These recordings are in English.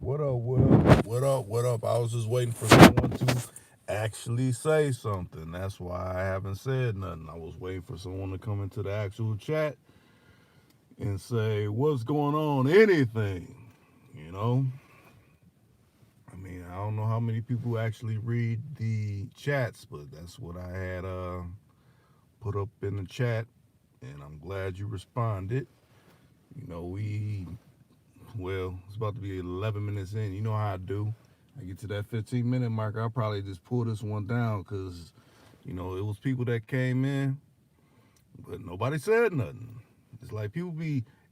What up, Will? What up? What up? I was just waiting for someone to actually say something. That's why I haven't said nothing. I was waiting for someone to come into the actual chat and say, what's going on? Anything. You know? I mean, I don't know how many people actually read the chats, but that's what I had put up in the chat, and I'm glad you responded. You know, it's about to be 11 minutes in. You know how I do. I get to that 15-minute mark, I'll probably just pull this one down because, it was people that came in, but nobody said nothing. It's like people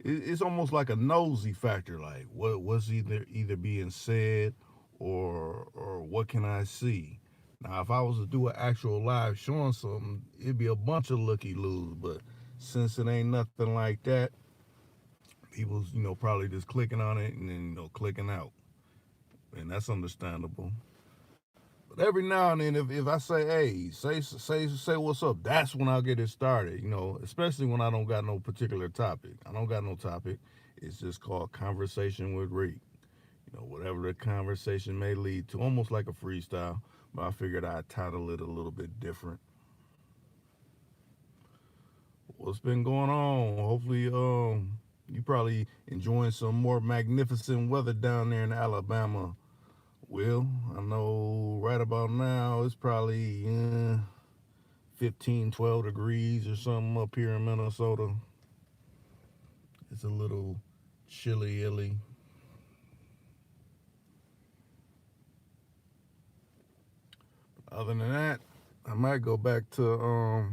it's almost like a nosy factor, like what's either being said or what can I see? Now, if I was to do an actual live showing something, it'd be a bunch of looky loos, but since it ain't nothing like that, people's, probably just clicking on it and then, clicking out. And that's understandable. But every now and then, if I say, hey, say what's up, that's when I'll get it started. Especially when I don't got no particular topic. I don't got no topic. It's just called Conversation with Reek. Whatever the conversation may lead to, almost like a freestyle. But I figured I'd title it a little bit different. What's been going on? Hopefully, you probably enjoying some more magnificent weather down there in Alabama. Well, I know right about now it's probably 15, 12 degrees or something up here in Minnesota. It's a little chilly, illy. Other than that, I might go back to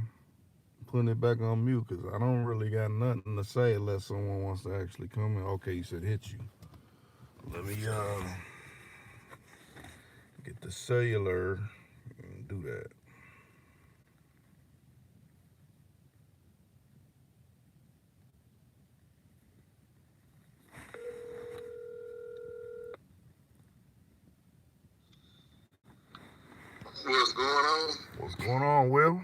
putting it back on mute because I don't really got nothing to say unless someone wants to actually come in. Okay, you said hit you. Let me get the cellular and do that. What's going on? What's going on, Will?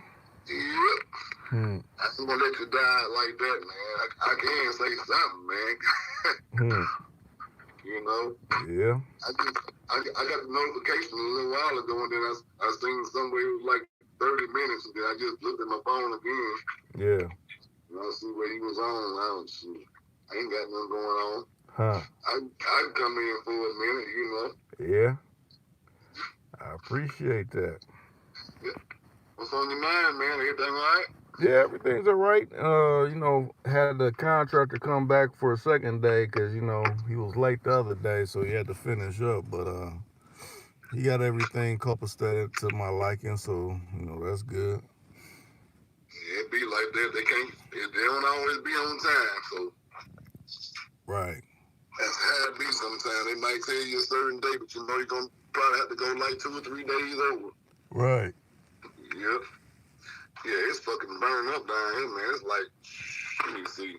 Yep. Hmm. I ain't gonna let you die like that, man. I can say something, man. You know? Yeah. I got the notification a little while ago, and then I seen somewhere it was like 30 minutes, and then I just looked at my phone again. Yeah. And I see where he was on. I ain't got nothing going on. Huh. I'd come in for a minute, Yeah. I appreciate that. Yeah. What's on your mind, man? Everything all right? Yeah, everything's all right. Had the contractor come back for a second day because he was late the other day, so he had to finish up. But he got everything copacetic to my liking, so that's good. Yeah, it be like that. They don't always be on time, so. Right. That's how it be sometimes. They might tell you a certain day, but you're going to probably have to go like 2 or 3 days over. Right. Yep. Yeah, it's fucking burning up down here, man. It's like, let me see.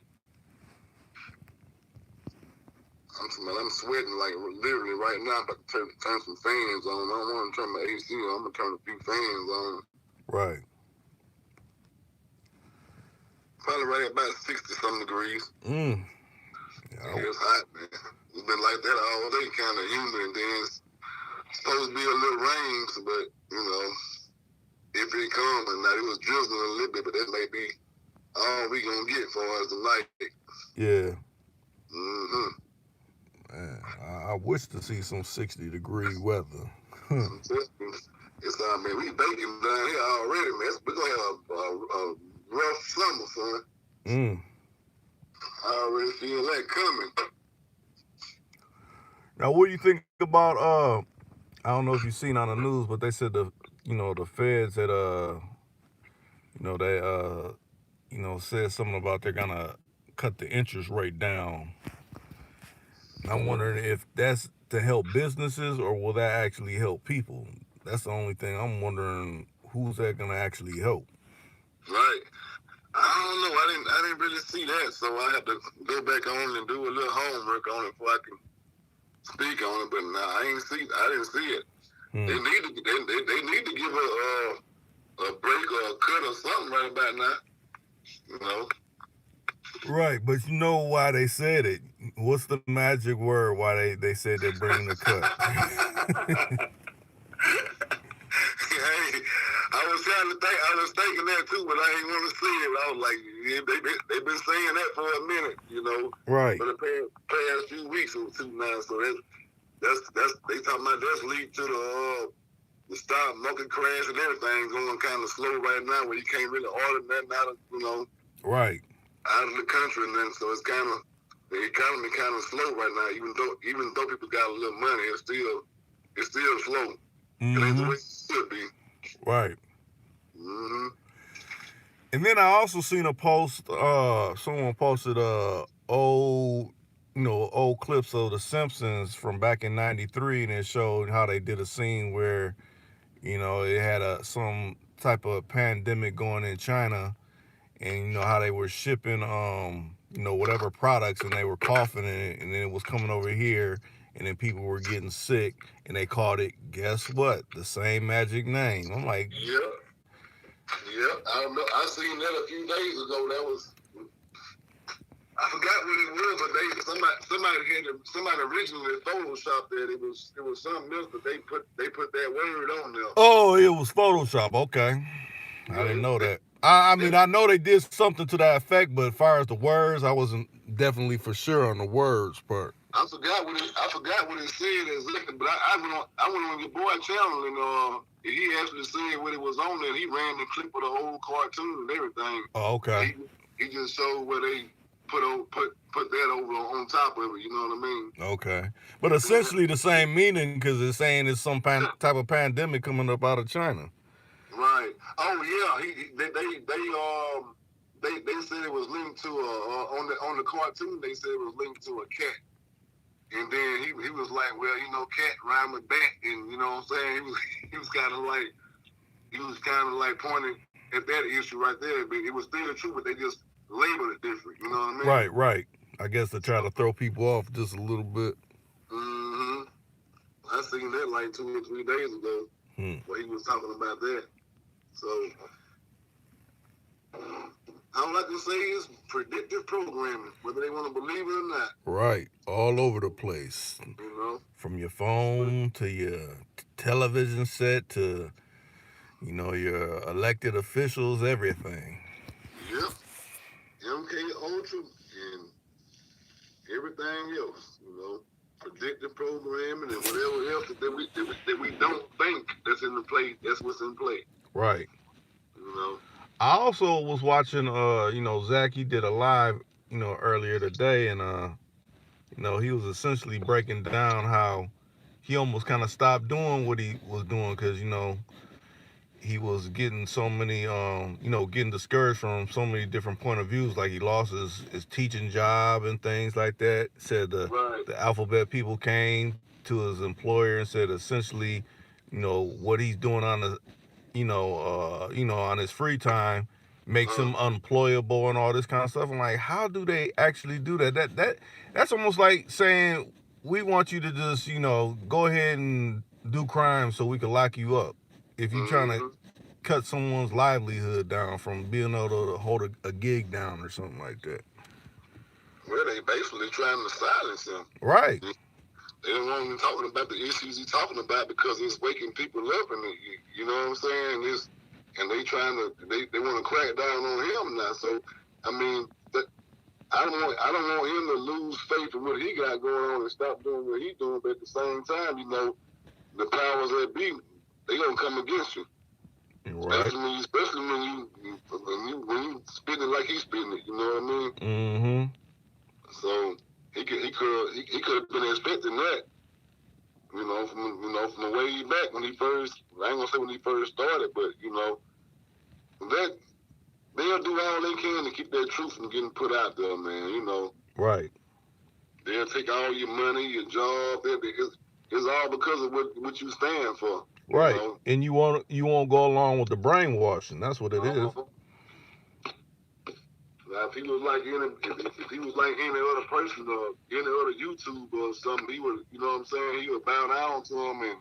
I'm sweating like literally right now. I'm about to turn some fans on. I don't want to turn my AC on. I'm going to turn a few fans on. Right. Probably right about 60-something degrees. Yeah. It's hot, man. It's been like that all day, kind of humid, and then it's supposed to be a little rain, but, if it comes, and now it was drizzling a little bit, but that may be all we gonna get for us tonight. Yeah. Mm-hmm. Man, I wish to see some 60-degree weather. It's man, we baking down here already, man. We're gonna have a rough summer, son. I already feel that coming. Now, what do you think about I don't know if you've seen on the news, but they said the feds had said something about they're gonna cut the interest rate down. And I'm wondering if that's to help businesses or will that actually help people? That's the only thing I'm wondering. Who's that gonna actually help? Right. I don't know. I didn't really see that, so I have to go back on and do a little homework on it before I can speak on it. But I didn't see it. They need to give a break or a cut or something right about now. Right, but you know why they said it. What's the magic word why they said they're bringing the cut? Hey, I was trying to think. I was thinking that too, but I ain't want to see it. I was like, yeah, they been saying that for a minute, Right. for the past few weeks or two now. So that's they talking about that's lead to the stock market crash and everything going kind of slow right now, where you can't really order nothing out of Right. out of the country, and then so it's kind of the economy kind of slow right now. Even though people got a little money, it's still slow. It ain't the Mm-hmm. way it should be. Right. Mm-hmm. And then I also seen a post. Someone posted old, old clips of The Simpsons from back in '93, and it showed how they did a scene where it had some type of pandemic going in China, and how they were shipping whatever products, and they were coughing in it, and then it was coming over here, and then people were getting sick, and they called it, guess what, the same magic name. I'm like, Yeah, yeah. I don't know. I seen that a few days ago. That was I forgot what it was, but somebody originally photoshopped that. It was something else, but they put that word on there. oh, it was Photoshop. Okay, I didn't Yeah, know that. I mean, that, I know they did something to that effect, but as far as the words, I wasn't definitely for sure on the words part. I forgot what it said exactly, but I went on your boy channel, and he actually said what it was on there. He ran the clip of the whole cartoon and everything. Oh, okay. He just showed where they put that over on top of it. You know what I mean? Okay, but essentially the same meaning because it's saying it's some type of pandemic coming up out of China. Right. Oh yeah. They said it was linked to on the cartoon. They said it was linked to a cat, and then he was like, well, cat rhyme with bat, and you know what I'm saying. He was kind of like pointing at that issue right there, but it was still true, but they just labeled it different. You know what I mean? Right, right. I guess to try So, to throw people off just a little bit. hmm I seen that like 2 or 3 days ago, Hmm. where he was talking about that. So all I can say is predictive programming, whether they want to believe it or not. Right, all over the place, You know. from your phone to your television set to your elected officials, everything. Yep. MK Ultra and everything else. Predictive programming and whatever else that we don't think that's in the play. That's what's in play. Right. You know. I also was watching, Zach. He did a live, earlier today, and he was essentially breaking down how he almost kind of stopped doing what he was doing because he was getting so many getting discouraged from so many different point of views, like he lost his teaching job and things like that. Said Right. the alphabet people came to his employer and said essentially what he's doing on the on his free time makes Uh, him unemployable and all this kind of stuff. I'm like, how do they actually do that? That's almost like saying we want you to just go ahead and do crime so we can lock you up. If you're trying to mm-hmm. cut someone's livelihood down from being able to hold a gig down or something like that. Well, they basically trying to silence him. Right. They don't want him talking about the issues he's talking about because it's waking people up, and you know what I'm saying? And they want to crack down on him now. So I mean, I don't want him to lose faith in what he got going on and stop doing what he's doing. But at the same time, the powers that be, they gonna come against you. Right. Especially when you spitting it like he's spitting it. You know what I mean? Mm-hmm. So he could have been expecting that. From way back when he first. I ain't gonna say when he first started, but that they'll do all they can to keep that truth from getting put out there, man. Right. They'll take all your money, your job. It's all because of what you stand for. Right. And you won't go along with the brainwashing. That's what it is. Uh, Now, if he was like if he was like any other person or any other YouTuber or something, he would, you know what I'm saying? He would bow down to him, and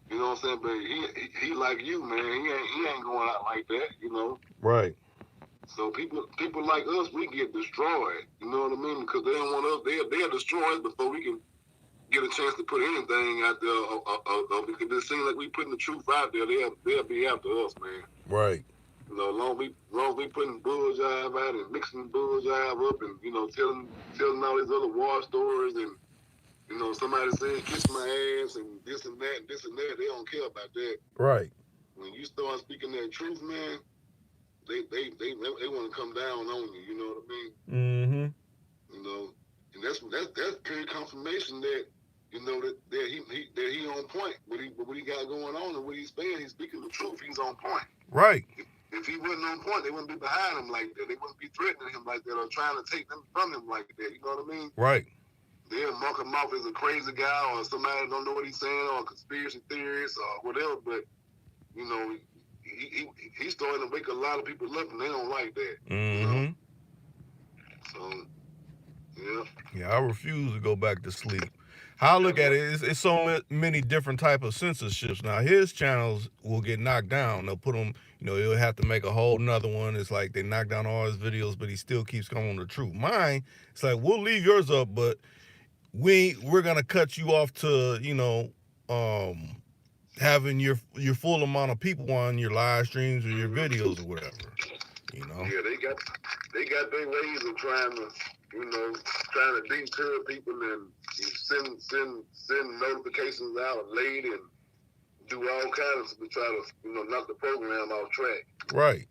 you know what I'm saying. But he like you, man. He ain't going out like that, Right. So people like us, we get destroyed. You know what I mean? Because they don't want us. They'll destroy us before we can get a chance to put anything out there. Because it seems like we putting the truth out there. They'll be after us, man. Right. You know, long we putting bull jive out and mixing bull jive up, and you know, telling all these other war stories, and you know, somebody saying kiss my ass and this and that and this and that. They don't care about that. Right. When you start speaking that truth, man, they want to come down on you. You know what I mean? Mm-hmm. You know, and that's clear confirmation that you know that he on point. What he got going on and what he's saying, he's speaking the truth. He's on point. Right. If he wasn't on point, they wouldn't be behind him like that. They wouldn't be threatening him like that or trying to take them from him like that. You know what I mean? Right. They'll mark him off as a crazy guy or somebody don't know what he's saying or a conspiracy theorist or whatever. But you know, he's starting to wake a lot of people up, and they don't like that. Mm-hmm. You know? So, yeah. Yeah, I refuse to go back to sleep. How I look at it, it's so many different type of censorships. Now, his channels will get knocked down. They'll put him, you know, he'll have to make a whole nother one. It's like they knock down all his videos, but he still keeps coming with the truth. Mine, it's like, we'll leave yours up, but we're going to cut you off to, you know, having your full amount of people on your live streams or your videos or whatever, you know? Yeah, they got their ways of trying to deter people and send notifications out late and do all kinds to try to, you know, knock the program off track. Right.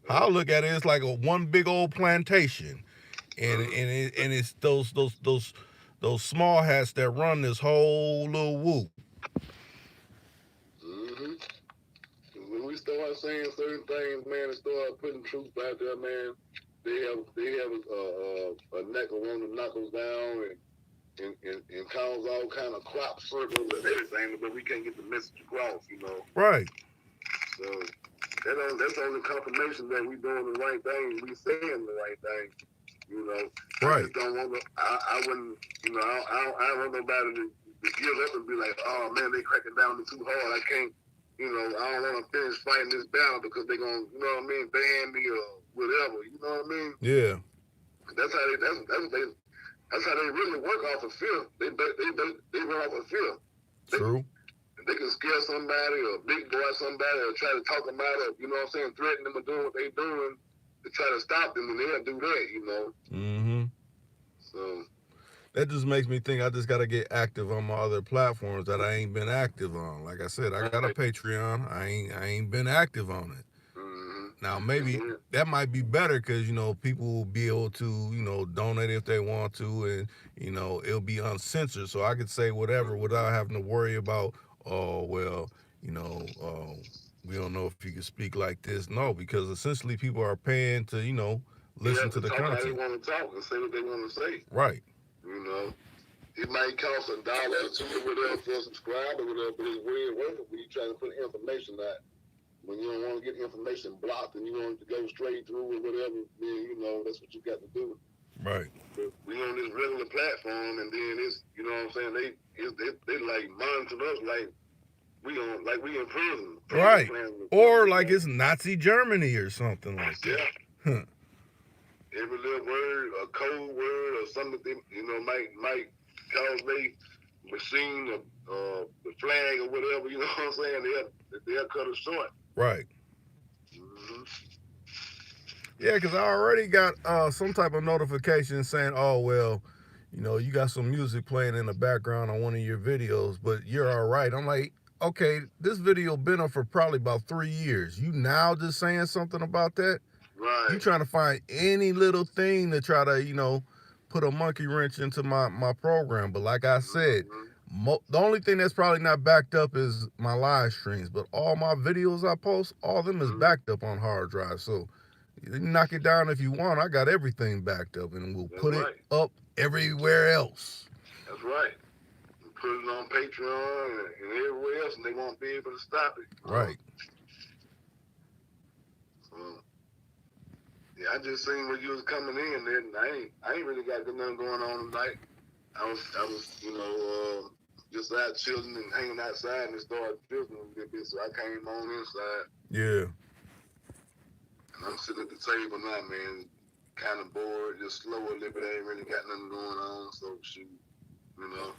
How I look at it, it's like one big old plantation, and it's those small hats that run this whole little whoop. Mm-hmm. When we start saying certain things, man, and start putting truth out there, man, they have a neck of wanting to knock us down and cause all kind of crop circles and everything, but we can't get the message across, you know. Right. So that's only confirmation that we doing the right thing. We saying the right thing, you know. Right. I just don't want to. I wouldn't, you know. I don't want nobody to give up and be like, oh man, they cracking down on me too hard. I can't, you know. I don't want to finish fighting this battle because they gonna, you know what I mean, ban me or whatever. You know what I mean? Yeah. That's how they really work off of fear. They run off of fear. True. They can scare somebody or big boy somebody or try to talk them out of, you know what I'm saying, threaten them or doing what they doing to try to stop them, and they'll do that, you know. Mm-hmm. So that just makes me think I just got to get active on my other platforms that I ain't been active on. Like I said, I got a Patreon. I ain't been active on it. Now, maybe that might be better because, you know, people will be able to, you know, donate if they want to, and, you know, it'll be uncensored. So I could say whatever without having to worry about, oh, well, you know, we don't know if you can speak like this. No, because essentially people are paying to, you know, listen to the content. They want to talk and say what they want to say. Right. You know, it might cost $1 or $2 or whatever for a subscriber, whatever, but it's way worth it when you try to put information out. When you don't want to get information blocked and you want it to go straight through or whatever, then, you know, that's what you got to do. Right. But we on this regular platform, and then it's, you know what I'm saying, they like monitor us like we in prison. Right. Or like it's Nazi Germany or something like that. Yeah. Every little word, a code word or something, you know, might cause they machine the flag or whatever, you know what I'm saying, they'll cut it short. Right. Mm-hmm. Yeah, because I already got some type of notification saying, oh, well, you know, you got some music playing in the background on one of your videos, but you're all right. I'm like, okay, this video been up for probably about 3 years. You now just saying something about that? Right. You trying to find any little thing to try to, you know, put a monkey wrench into my program. But like I said, the only thing that's probably not backed up is my live streams. But all my videos I post, all of them is backed up on hard drive. So you knock it down if you want. I got everything backed up, and we'll put it up everywhere else. That's right. And put it on Patreon and everywhere else, and they won't be able to stop it. Right. Yeah, I just seen when you was coming in there, and I ain't really got nothing going on tonight. I was, you know, just out chilling and hanging outside, and it started drizzling a little bit, so I came on inside. Yeah. And I'm sitting at the table now, man, kind of bored, just slow a little bit. I ain't really got nothing going on, so shoot, you know.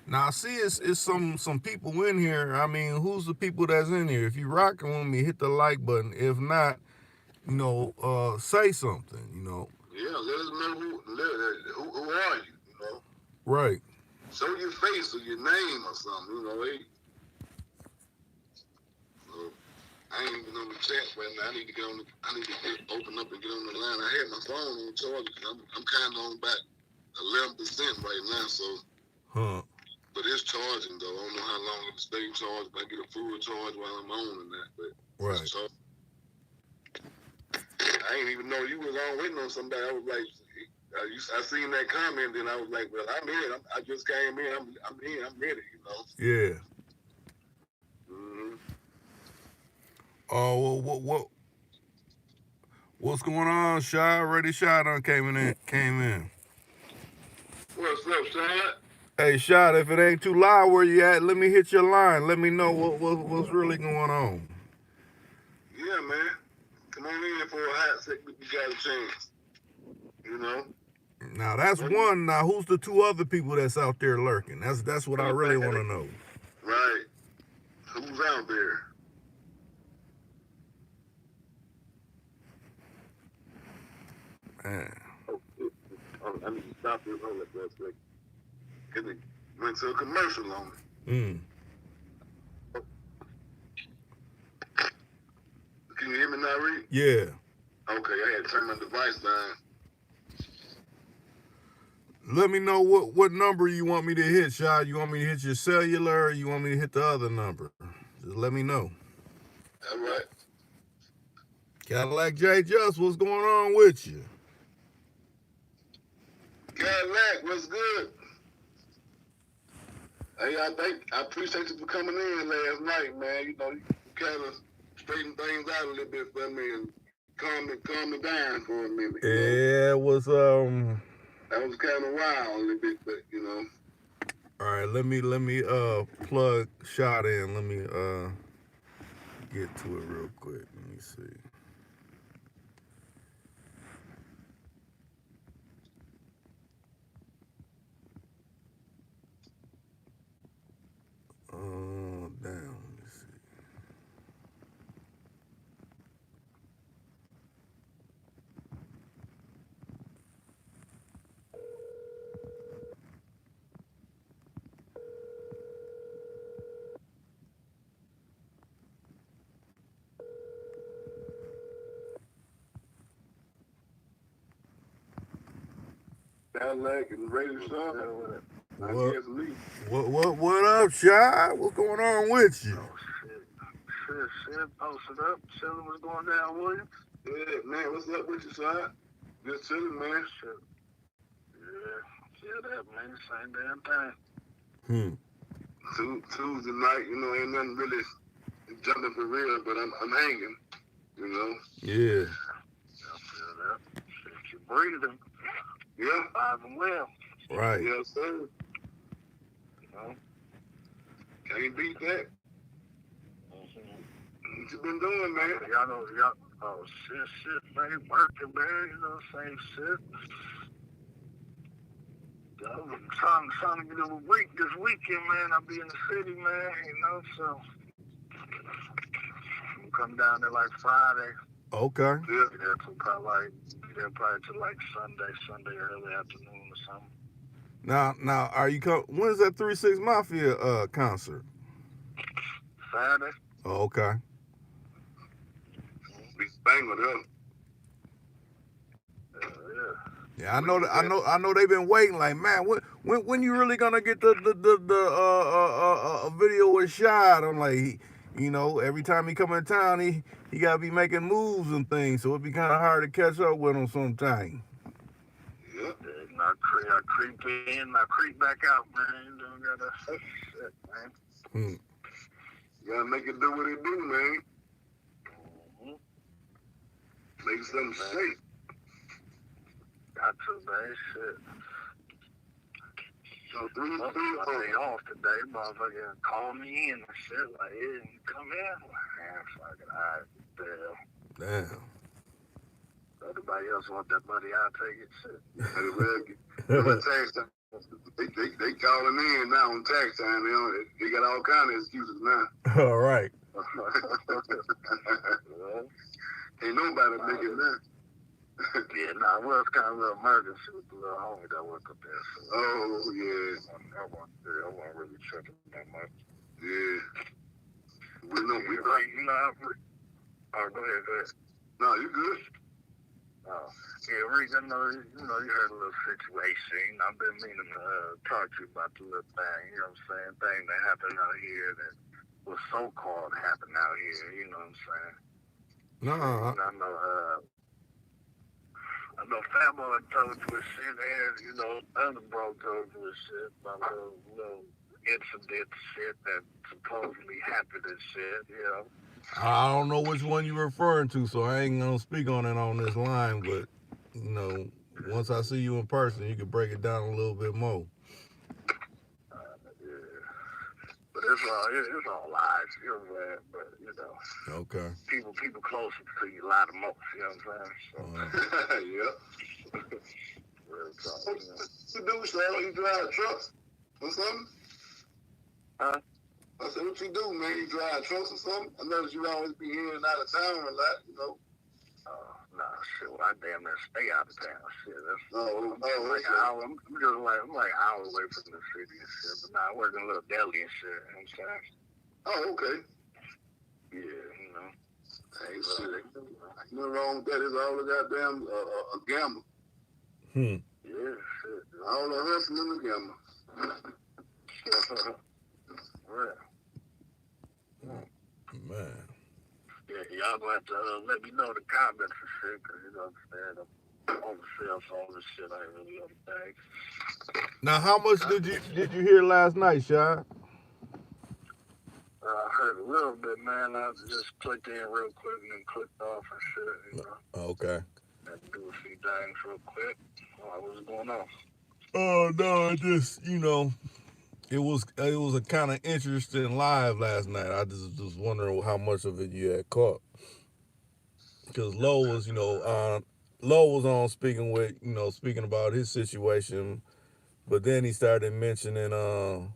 Now, see, it's some people in here. I mean, who's the people that's in here? If you rocking with me, hit the like button. If not, say something. Yeah, let us know who are you, you know. Right. Show your face or your name or something, you know. So I ain't even on the chat right now. I need to open up and get on the line. I had my phone on charge. I'm kind of on about 11% right now, so. Huh. But it's charging though. I don't know how long it'll stay charged. If I get a full charge while I'm on and that, but right. It's charged. I didn't even know you was on waiting on somebody. I was like, I seen that comment, then I was like, well, I'm in. I just came in. I'm in. I'm ready. You know. Yeah. Mm-hmm. Oh, what's going on, Shy? Already Shy done came in. What's up, Shad? Hey, Shy, if it ain't too loud where you at, let me hit your line. Let me know what's really going on. Yeah, man. Come on in for a hot second if you got a chance. You know. Now that's one. Now who's the two other people that's out there lurking? That's what I really want to know. Right. Who's out there? Man. I need to stop this on that for a second. Cause it went to a commercial on me. Can you hear me now, Reek? Yeah. Okay, I had to turn my device down. Let me know what number you want me to hit, Shy. You want me to hit your cellular or you want me to hit the other number? Just let me know. All right. Cadillac J. Just, what's going on with you? Cadillac, what's good? Hey, I appreciate you for coming in last night, man. You know, you kind of straightened things out a little bit for me and calm me down for a minute. Yeah, it was That was kind of wild a little bit, but you know. All right, let me plug Shot in. Let me get to it real quick. Let me see. Damn. Let me see. Cadillac and Radio Shaw. I guess me. What up, Shy? What's going on with you? Shit, posted up. Chilling, what's going down, Williams? Yeah, man, what's up with you, son? Just chilling, man. Shit. Yeah, that, man. Same damn thing. Tuesday night, you know, ain't nothing really jumping for real, but I'm hanging, you know. Yeah. I feel that. Shit, you breathing. Yeah. Alive and well. Right. Yes, sir. You know? Can't beat that. What you been doing, man? Oh, shit, man. Working, man. You know, same shit. I'm trying to get a week this weekend, man. I'll be in the city, man, you know, so I'm come down there like Friday. Okay. Yeah, be there probably till like Sunday early afternoon or something. Now, are you when's that 3-6 Mafia concert? Saturday. Oh, okay. Be banging up. Yeah, I know they've been waiting. Like, man, when you really gonna get the video with Shad? I'm like, every time he come in town, he gotta be making moves and things, so it'd be kind of hard to catch up with him sometime. Yep. I creep in, I creep back out, man. You don't gotta shit, man. You gotta make it do what it do, man. Make something safe. Got to, man. Shit. So three off today, motherfucker called me in and shit like, hey, you come in? Man, fucking alright, Damn. anybody else want that money, I'll take it. Shit. Tax time. They calling in now on tax time. They got all kind of excuses now. All right. Ain't nobody making that. Yeah, nah, well, it's kind of a little emergency with the little homie that work up there. So, oh, yeah. I wasn't really tripping that much. Yeah. We know, go ahead. No, you good. Yeah, Reek, I know, you heard a little situation. I've been meaning to talk to you about the little thing, you know what I'm saying? Thing that happened out here that was so-called happened out here, you know what I'm saying? Nah. I know Famo told you a shit, and, other bro told you a shit about a little incident shit that supposedly happened and shit, I don't know which one you're referring to, so I ain't gonna speak on it on this line, but, once I see you in person, you can break it down a little bit more. But it's all lies, you know what I'm saying? But, Okay. People closer to you lie the most, you know what I'm saying? Yeah. Real talk, What you do, Charlotte? You drive trucks or something? Huh? I said, what you do, man? You drive trucks or something? I noticed you always be in and out of town a lot, Nah, shit, well, I damn near stay out of town. Shit, that's I'm like an hour. I'm like an hour away from the city and shit. But now I work in a little deli and shit. You know what I'm saying? Oh, okay. Yeah, Hey, shit. Nothing wrong with that. It's all a goddamn a gamble. Yeah, shit. All the hustling and the gamble. Man. Yeah, y'all gonna have to let me know the comments and shit, because you know what I'm saying? I'm on the sales, all this shit, I ain't really on the thing. Now, how much did you hear last night, Sean? I heard a little bit, man. I just clicked in real quick and then clicked off and shit, Okay. Had to do a few things real quick. What's going on? Oh, no, I just, it was a kind of interesting live last night. I just was wondering how much of it you had caught. Because Lowe was, on speaking about his situation, but then he started mentioning, how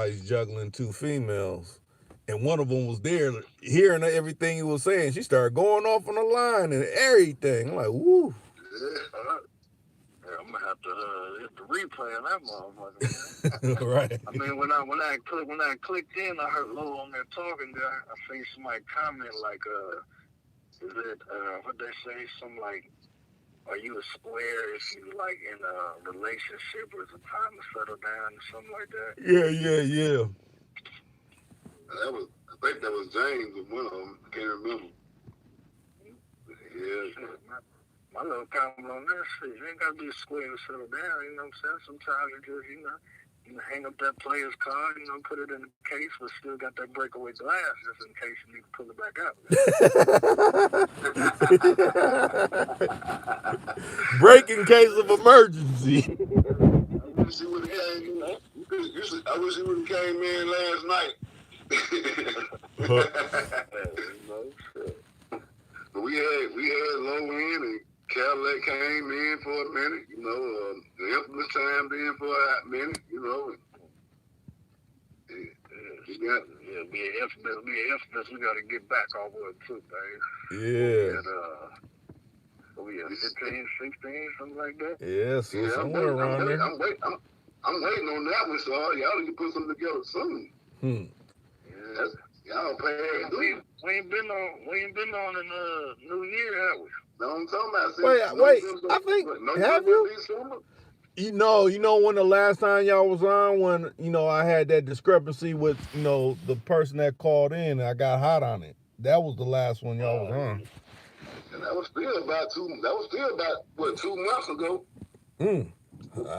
he's juggling two females. And one of them was there hearing everything he was saying. She started going off on the line and everything. I'm like, woo. Yeah, I'm gonna have to hit the replay on that motherfucker. Right. I mean, when I clicked in, I heard Lowe on there talking. There, I seen somebody comment like, is it what they say? Something like, are you a square if you like in a relationship or is it time to settle down or something like that? Yeah. I think that was James and one of them. I can't remember. Yeah. My little comment on that shit, you ain't gotta be a square to settle down, you know what I'm saying? Sometimes you just, you hang up that player's card, put it in the case, but still got that breakaway glass just in case you need to pull it back out. Break in case of emergency. I wish he would have came in last night. But we had Low in and Cadillac came in for a minute, the infamous chimed in for a hot minute, Be an infamous. We got to get back on wood too, babe. Yeah. We had 15, 16, something like that. Yeah, somewhere around there. I'm waiting on that one, so y'all need to put something together soon. Yeah. Y'all pay. We ain't been on in New Year, have we? No, I'm talking about. Wait. I think have you? December? You know when the last time y'all was on, when I had that discrepancy with the person that called in, and I got hot on it. That was the last one y'all was on. And that was still about 2 months ago. I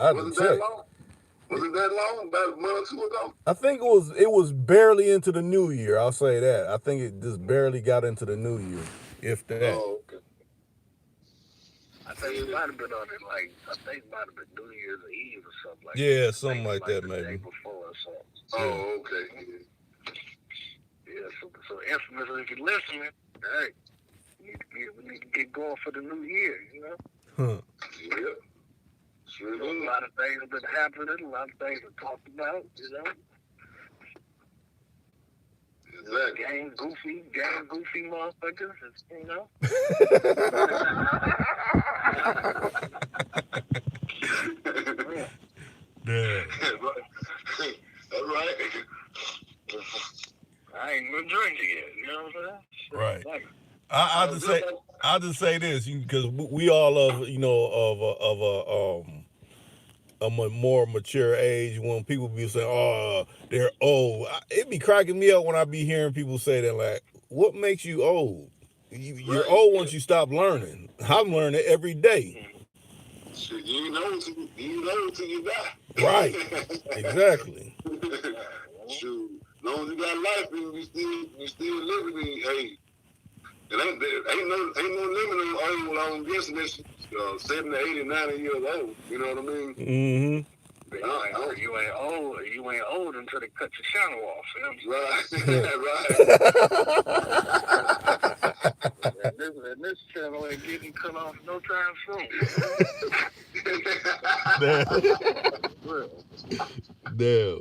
had to check. Was it that long? About a month or two ago? I think it was barely into the new year. I'll say that. I think it just barely got into the new year, if that. Oh, okay. I think it might have been on it New Year's Eve or something like that. Yeah, something like that, maybe. The day before or something. Oh, okay. Yeah, so infamous, if you're listening, hey, you need to get going for the new year, you know? Huh. Yeah. Sure A lot of things have been happening, a lot of things to talk about, you know? Exactly. Gang goofy motherfuckers, you know? Yeah. All right. I ain't even drinking yet, you know what I'm saying? Right. Like, I'll just say this because we all of a more mature age when people be saying, "Oh, they're old." It be cracking me up when I be hearing people say that. Like, what makes you old? You're old once you stop learning. I'm learning every day. Shit, you know till you die. Right. Exactly. Shoot, as long as you got life and you still living, hey, ain't no limit on old. I'm guessing it's 70, 80, 90 years old. You know what I mean? Mm-hmm. You ain't old until they cut your channel off. Right. And this channel ain't getting cut off no time soon. Damn.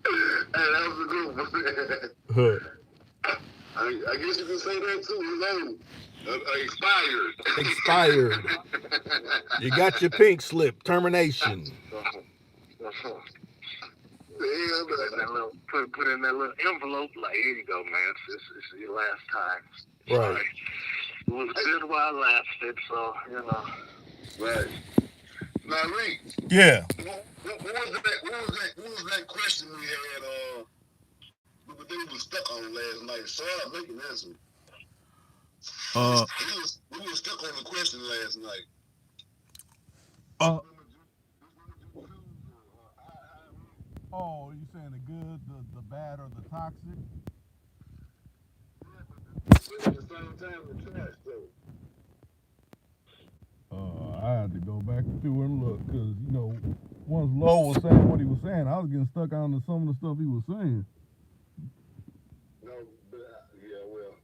Hey, that was a good one. Huh. I guess you can say that too. It's old. Expired. Expired. You got your pink slip. Termination. Put in that little envelope, like, here you go, man. This is your last time. Right. It was good while it lasted, so, you know. Right. Now, Reek. Yeah. What was that question we had? We was stuck on last night. Sorry, make an answer. We were stuck on the question last night. Oh, you saying the good, the bad, or the toxic? But at the same time, the trash though. I had to go back through and look because once Lowe was saying what he was saying, I was getting stuck on to some of the stuff he was saying. No, but well,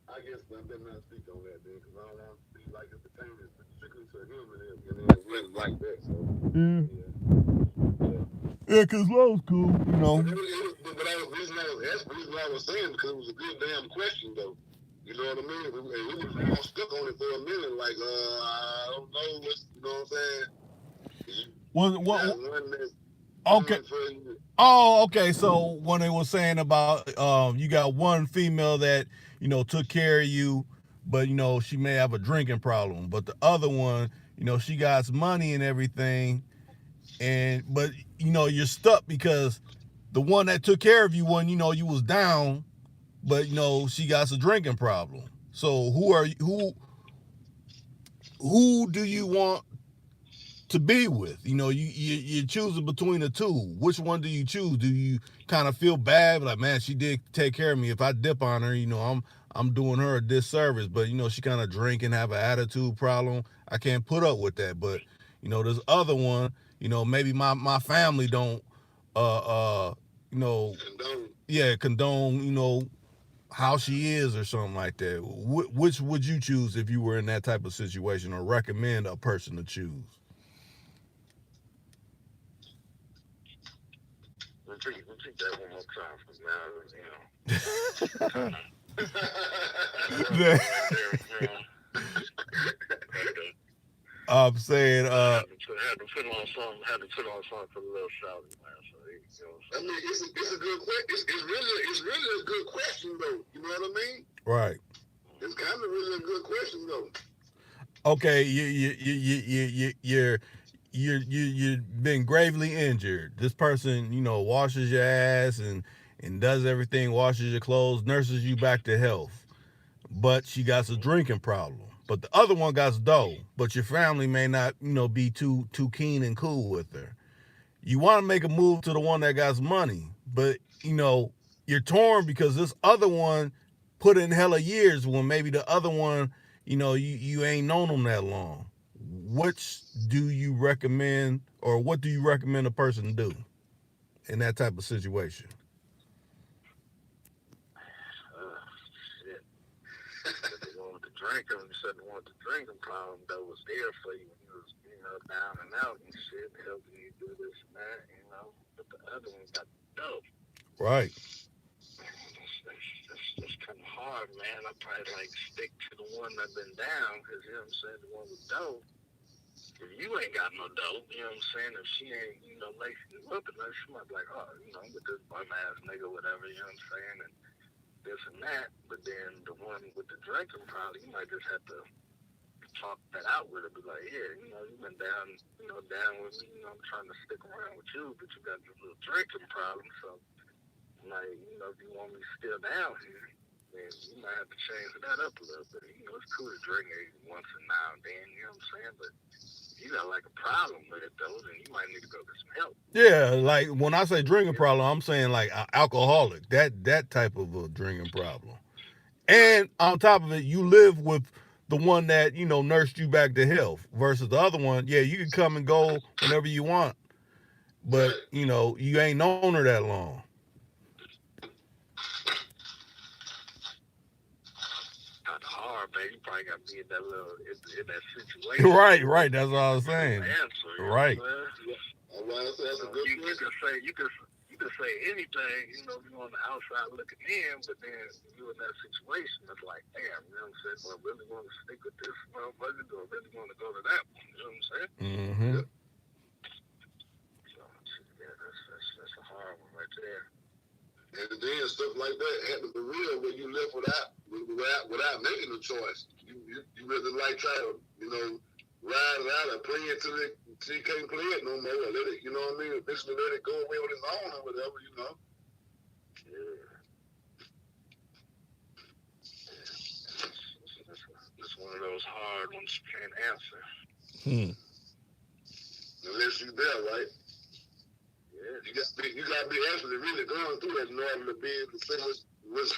I guess I better not speak on that then, because I don't want to be like it pertains strictly to him and it went like that. So Yeah, because Lowe's cool, But the reason I was saying because it was a good damn question though. You know what I mean? We were all stuck on it for a minute, like I don't know what's, you know what I'm saying? Okay. Oh, okay. So when they were saying about you got one female that took care of you, but she may have a drinking problem, but the other one, she got money and everything, but you're stuck because the one that took care of you when you was down, but she got a drinking problem. So who do you want to be with? You're choosing between the two. Which one do you choose? Do you kind of feel bad, like, man, she did take care of me? If I dip on her, I'm doing her a disservice. But she kind of drink and have an attitude problem. I can't put up with that. But this other one, maybe my family don't condone how she is or something like that. Which would you choose if you were in that type of situation, or recommend a person to choose? Repeat that one more time, I'm saying, had to put on something for the little shouting, man. So, I mean, it's a good question. It's really a good question, though. You know what I mean? Right. It's kind of really a good question, though. Okay, you've been gravely injured. This person, washes your ass and does everything, washes your clothes, nurses you back to health. But she got a drinking problem. But the other one got dough. But your family may not, be too keen and cool with her. You want to make a move to the one that got money, but you're torn because this other one put in hella years when maybe the other one, you ain't known them that long. Which do you recommend, or what do you recommend a person do in that type of situation? Shit. The one with the drinking, you said the one with the drinking problem that was there for you when you was, down and out and shit, helping you do this and that, but the other one got dope. Right. That's kind of hard, man. I probably like stick to the one that been down, because the one with dope. If you ain't got no dope, if she ain't, lacing you up enough, she might be like, oh, I'm with this bum ass nigga, whatever, and this and that. But then the one with the drinking problem, you might just have to talk that out with her, be like, yeah, you've been down, down with me, I'm trying to stick around with you, but you got this little drinking problem, so, like, if you want me still down here, then you might have to change that up a little bit. It's cool to drink once and now and then, but you got like a problem with it though, then you might need to go get some help. Yeah, like when I say drinking problem, I'm saying like alcoholic, that type of a drinking problem. And on top of it, you live with the one that, nursed you back to health versus the other one. Yeah, you can come and go whenever you want, but, you ain't known her that long. Kind of hard, man. You probably got to be in that situation. Right. That's what I was saying. Answer, right. That's a good question. You can say anything, if you're on the outside looking in, but then you're in that situation, it's like, damn, well, I really want to stick with this motherfucker, or really want to go to that one, you know what I'm saying? Mm-hmm. Yeah. So, yeah, that's a hard one right there. And then stuff like that happens for real when you live without making a choice. You really like try to, ride it out and play it till you can't play it no more. Or let it, eventually let it go away on its own or whatever, Yeah. It's one of those hard ones you can't answer. Unless you're there, right? Yeah. You got to be actually really going through that in order to be able to say what's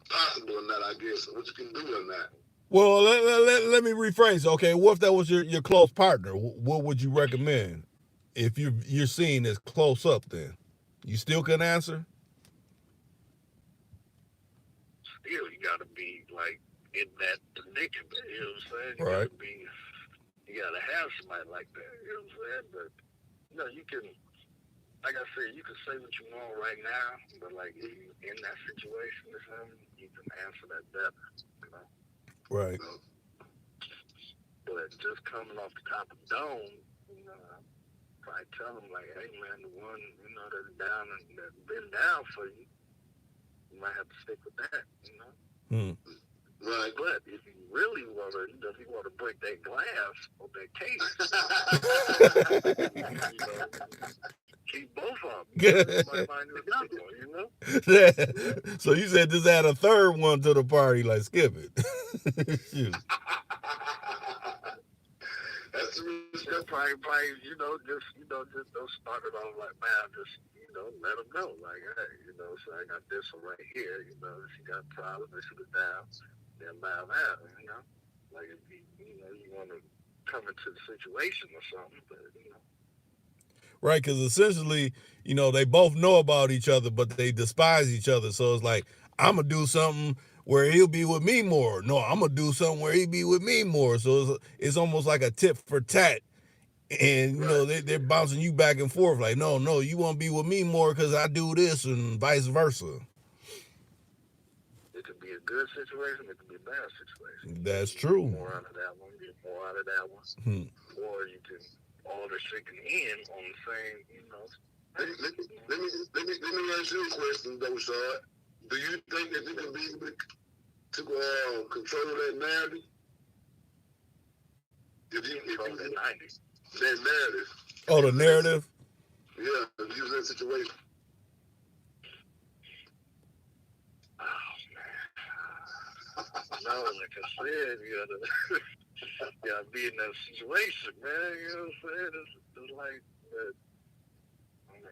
possible or not, I guess, what you can do or not. Well, let me rephrase. Okay, what if that was your close partner? What would you recommend if you're seeing this close up? Then you still couldn't answer. Still, you got to be like in that predicament. You know what I'm saying? Right. You got to have somebody like that. You know what I'm saying? But you can, like I said, you can say what you want right now, but like if you in that situation or something, you can answer that better. Right. But just coming off the top of the dome, probably tell them like, hey man, the one that's down and that's been down for you, you might have to stick with that. Right. But if you really want to, if you want to break that glass on that case, keep both of them. You might find another one, So you said just add a third one to the party, like skip it. Shoot. That's probably, just don't start it off like, man, just, let them go. Like, hey, so I got this one right here, if you got a problem, this is down, then bow out, Like, if you want to come into the situation or something, but, Right, because essentially, they both know about each other, but they despise each other. So it's like, I'm going to do something where he'll be with me more. No, I'm going to do something where he'll be with me more. So it's almost like a tit for tat. And, they're bouncing you back and forth. Like, no, you want to be with me more because I do this and vice versa. It could be a good situation. It could be a bad situation. That's true. More out of that one, get more out of that one. Or you can all the chicken in on the same, Let me ask you a question, though, Shard. Do you think that you can be able to control that narrative? That narrative. Oh, the narrative? Yeah, if you was in that situation. Oh, man. No, like I said, you gotta be in that situation, man. You know what I'm saying? It's like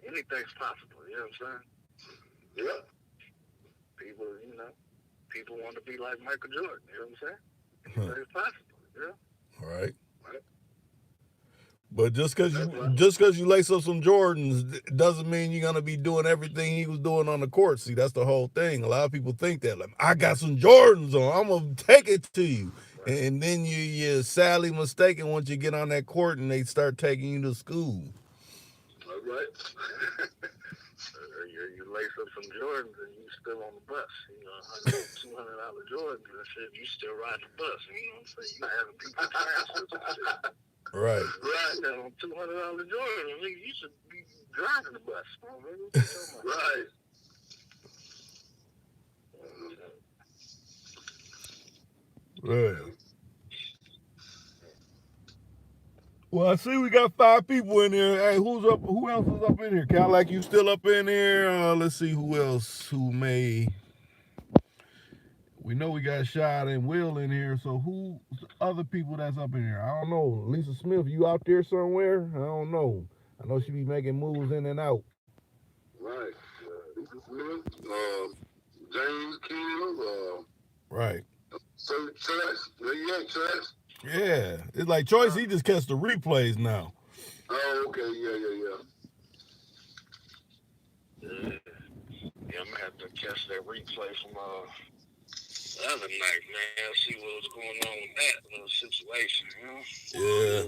anything's possible. You know what I'm saying? Yeah. People want to be like Michael Jordan. You know what I'm saying? Anything's possible. Yeah. All right. But just cause That's you right. just cause you lace up some Jordans doesn't mean you're gonna be doing everything he was doing on the court. See, that's the whole thing. A lot of people think that like I got some Jordans on, I'm gonna take it to you, and then you're sadly mistaken once you get on that court and they start taking you to school. All right. You lace up some Jordans and you still on the bus. $100, $200 Jordans and shit. You still riding the bus. You know what I'm saying? You having people transfers and shit. Right. Right. On $200 Jordan, nigga, you should be driving the bus. Right. Right. Well, I see we got 5 people in here. Hey, who's up? Who else is up in here? Cal, like you still up in here? Let's see who else who may. We know we got Shad and Will in here. So who other people that's up in here? I don't know. Lisa Smith, you out there somewhere? I don't know. I know she be making moves in and out. Right. Lisa Smith, James Kim, Right. so Chess. Where you at, Chess? Yeah. It's like Choice. He just catch the replays now. Oh, okay. Yeah. Yeah, I'm gonna have to catch that replay from the other night, man. See what was going on with that little situation, you know? Yeah.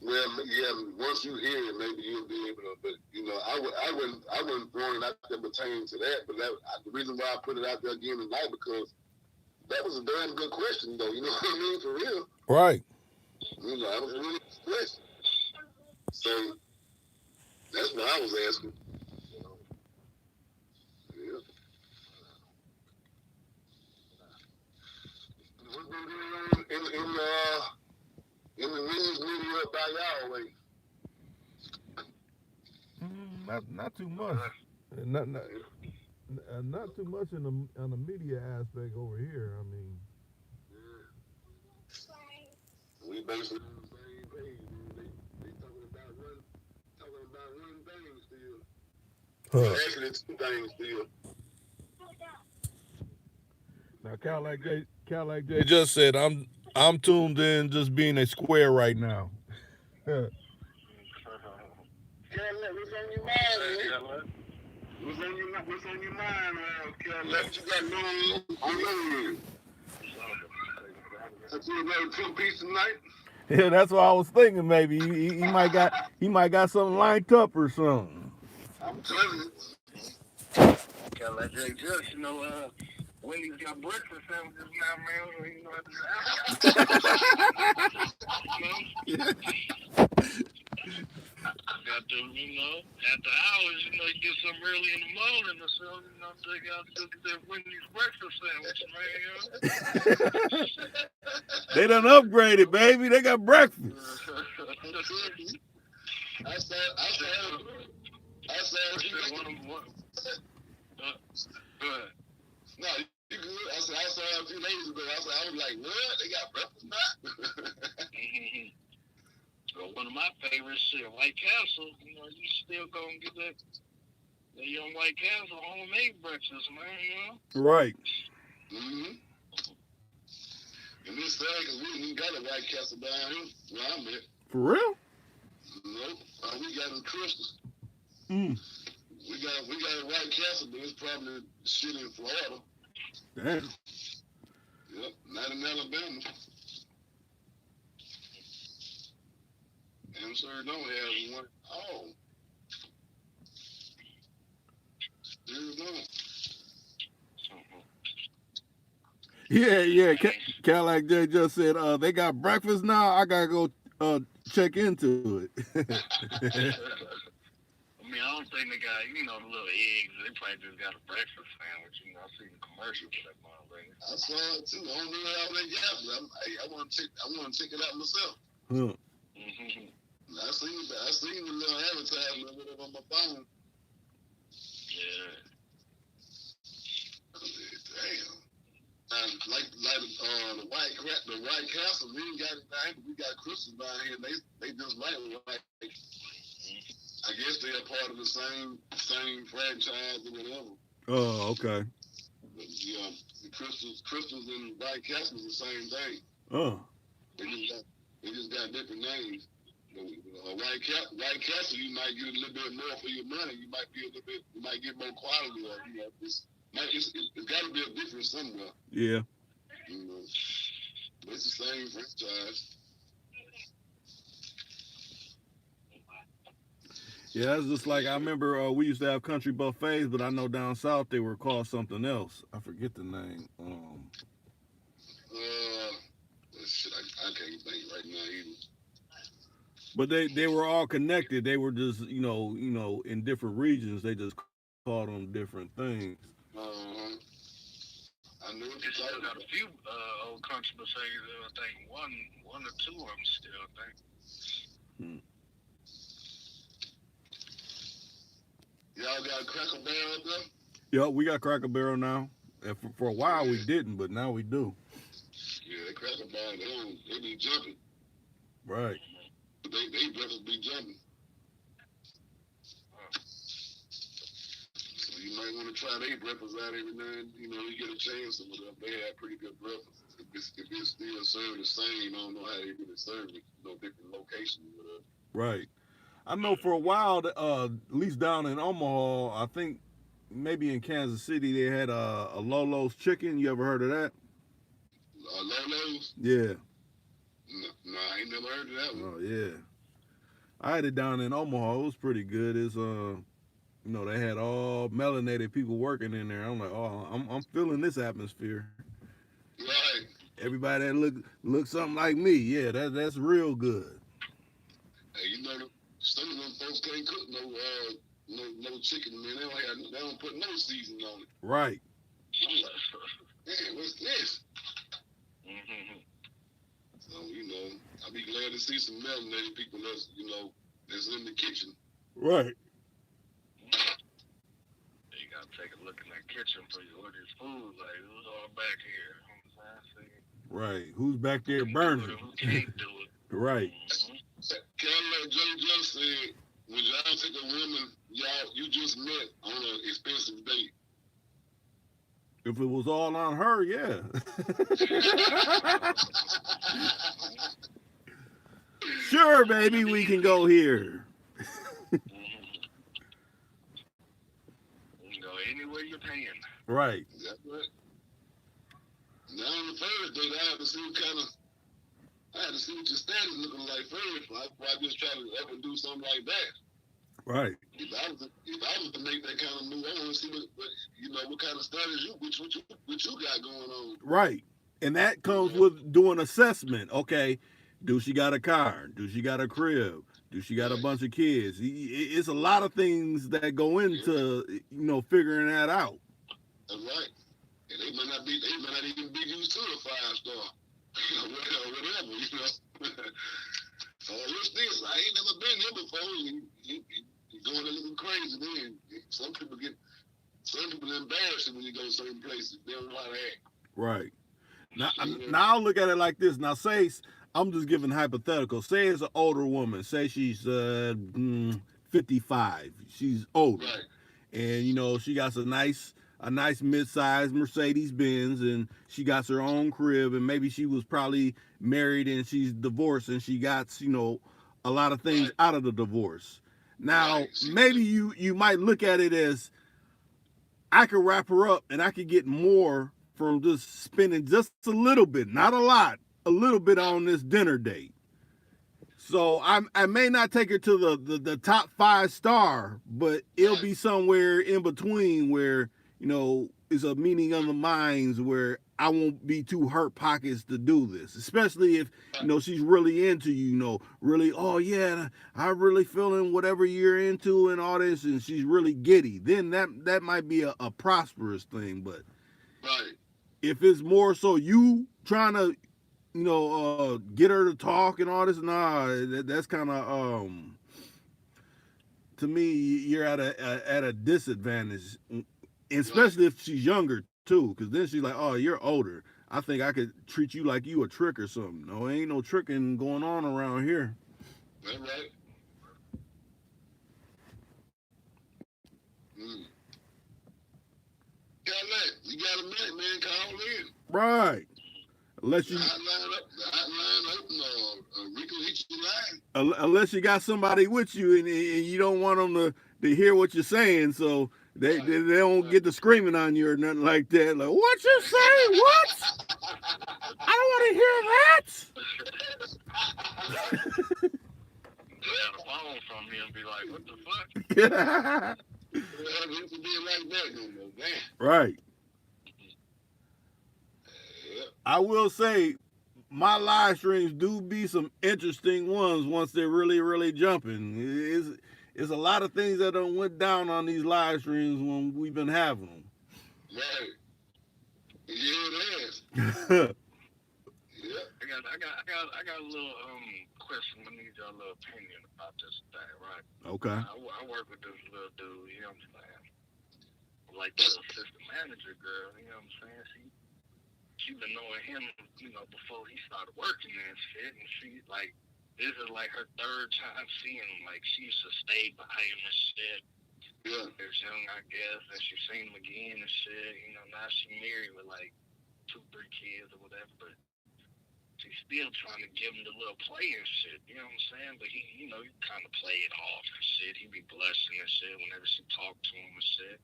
Well, yeah. Once you hear it, maybe you'll be able to. But I wouldn't throw it out there pertaining to that. But the reason why I put it out there again tonight because that was a damn good question, though. You know what I mean? For real. Right. That was a really good question. So that's what I was asking. Yeah. What's been going on in the news media about y'all way? Not too much. Not too much on the media aspect over here. I mean, We basically on the same page. They talking about one thing still. Actually, 2 things still. now Cal like Jay just said, I'm tuned in, just being a square right now. What's on your mind, man? What's on your mind, Cal? What you got going on your end? I see another 2-piece tonight. Yeah, that's what I was thinking. Maybe he might got something lined up or something. I'm telling you. Got like Jay Judge, Wendy's got breakfast sandwiches now, man. Got them, after hours, you get something early in the morning or something, they got their Wendy's breakfast sandwich, man. They done upgraded, baby. They got breakfast. I saw no, you good. I saw a few days ago. I was like, what? They got breakfast now? Well, one of my favorites, White Castle. You still go and get that young White Castle homemade breakfast, man. Right. Mm-hmm. And it's sad because we ain't got a White Castle down here where I'm at. For real? Nope. We got in Crystals. Mm. We got a White Castle, but it's probably shit in Florida. Damn. Yep, not in Alabama. And sir don't have one. Oh. Still don't. Yeah. Cadillac J just said, they got breakfast now. I gotta go check into it. I don't think they got, the little eggs. They probably just got a breakfast sandwich. I see the commercial for that motherfucker. I saw it too. I don't know how they got it. I want to check it out myself. Huh. Mm-hmm. I seen the little advertisement with it on my phone. Yeah. Damn. Like the White Castle, we ain't got it down, but we got Crystals down here. They just like I guess they're part of the same franchise or whatever. Oh, okay. But yeah, the Crystals and White Castle is the same thing. Oh. They just got different names. White Castle, you might get a little bit more for your money. You might get more quality. Or, it's got to be a difference somewhere. Yeah. But it's the same franchise. Yeah, that's just like I remember we used to have country buffets, but I know down south they were called something else. I forget the name. Shit, I can't think right now either. But they were all connected. They were just in different regions. They just called them different things. I know You still got a few old country buffets. I think one or two of them still. I think. Y'all got Cracker Barrel up there? Yeah, we got Cracker Barrel now. For a while we didn't, but now we do. Yeah, that Cracker Barrel, they be jumping. Right. They brothers be jumping. So you might want to try their breakfast out every now and you get a chance or whatever. They have pretty good breakfast. If it's still serving the same, I don't know how they really serve it. Different locations or whatever. Right. I know for a while, at least down in Omaha, I think maybe in Kansas City, they had a Lolo's chicken. You ever heard of that? Lolo's? Yeah. No, I ain't never heard of that one. Oh, yeah. I had it down in Omaha. It was pretty good. It's they had all melanated people working in there. I'm like, oh, I'm feeling this atmosphere. Right. Everybody that look something like me. Yeah, that's real good. Hey, some of them folks can't cook no chicken, man. They don't put no seasoning on it. Right. I'm like, man, what's this? So I'll be glad to see some melanated people that's in the kitchen. Right. You gotta take a look in that kitchen for you order your food. Like, who's all back here? Right. Who's back there burning? Who can't do it? Right. Cadillac Joe said, would y'all take a woman you just met on an expensive date? If it was all on her, yeah. Sure, baby, we can go here. You can go anywhere you're paying. Right. That's right. Now on the first date, I had to see what your status looking like first. I just try to up and do something like that. Right. If I was to make that kind of move, I want to see what kind of status what you got going on. Right. And that comes with doing assessment. Okay, do she got a car? Do she got a crib? Do she got a bunch of kids? It's a lot of things that go into figuring that out. That's right. And they might not even be used to a 5-star. Whatever. So what's this? I ain't never been here before. You going a little crazy then. Some people embarrassed when you go to certain places. They don't know how to act. Right. Now I'll look at it like this. Now say I'm just giving hypothetical. Say it's an older woman. Say she's 55. She's older. Right. And she got a nice mid-sized Mercedes Benz, and she got her own crib, and maybe she was probably married and she's divorced, and she got a lot of things out of the divorce. Now maybe you might look at it as I could wrap her up and I could get more from just spending just a little bit, not a lot, a little bit on this dinner date. So I may not take her to the top 5-star, but it'll be somewhere in between where is a meeting of the minds where I won't be too hurt pockets to do this, especially if she's really into really, oh yeah, I'm really feeling whatever you're into and all this, and she's really giddy. Then that might be a prosperous thing. But if it's more so you trying to get her to talk and all this, that's kind of to me you're at a disadvantage. Especially if she's younger too, because then she's like, "Oh, you're older. I think I could treat you like you a trick or something." No, ain't no tricking going on around here. That's right. You got a minute, man. Call in. Right. Unless you, hotline open, Rico hit your line. unless you got somebody with you and you don't want them to hear what you're saying, so they don't get to screaming on you or nothing like that. Like, what you say? What? I don't want to hear that. Get a phone from me and be like, what the fuck? Yeah. It used to be like that, no more, man. Right. Yeah. I will say, my live streams do be some interesting ones once they're really, really jumping. It's a lot of things that done went down on these live streams when we've been having them. Right. Yeah, it is. Yeah. I got a little question. I need y'all little opinion about this thing, right? Okay. I work with this little dude, you know what I'm saying? Like the assistant manager girl, you know what I'm saying? She been knowing him, you know, before he started working and shit, and she like this is like her third time seeing him. Like she used to stay by him and shit. Yeah. There's young, I guess, and she seen him again and shit. You know, now she married with like 2-3 kids or whatever, but she's still trying to give him the little play and shit, you know what I'm saying? But he, you know, he kind of play it off and shit. He be blushing and shit whenever she talk to him and shit.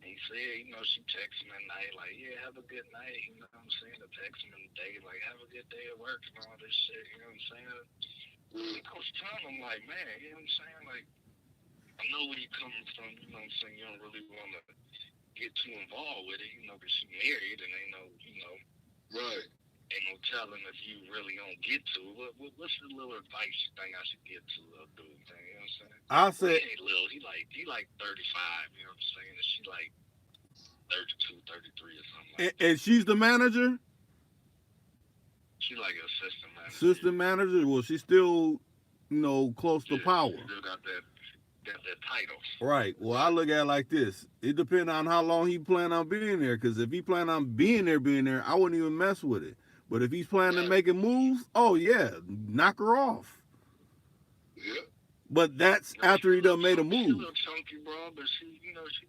And he said, you know, she texts him at night, like, yeah, have a good night, you know what I'm saying? To text him in the day, like, have a good day at work and all this shit, you know what I'm saying? And I was telling him, like, man, you know what I'm saying? Like, I know where you're coming from, you know what I'm saying? You don't really want to get too involved with it, you know, because she married and ain't no, you know. Right. Ain't no telling if you really don't get to it. What's the little advice you think I should give to a dude? You know what I'm saying? I said, he ain't little. He like 35. You know what I'm saying? And she like 32, 33 or something. Like and she's the manager. She like an assistant manager. Assistant manager. Well, she's still, you know, close to power. She still got that title. Right. Well, I look at it like this. It depends on how long he plan on being there. Because if he plan on being there, I wouldn't even mess with it. But if he's planning on making moves, oh yeah, knock her off. Yeah. But that's after he done made a move. She's a little chunky, bro, but she, you know, she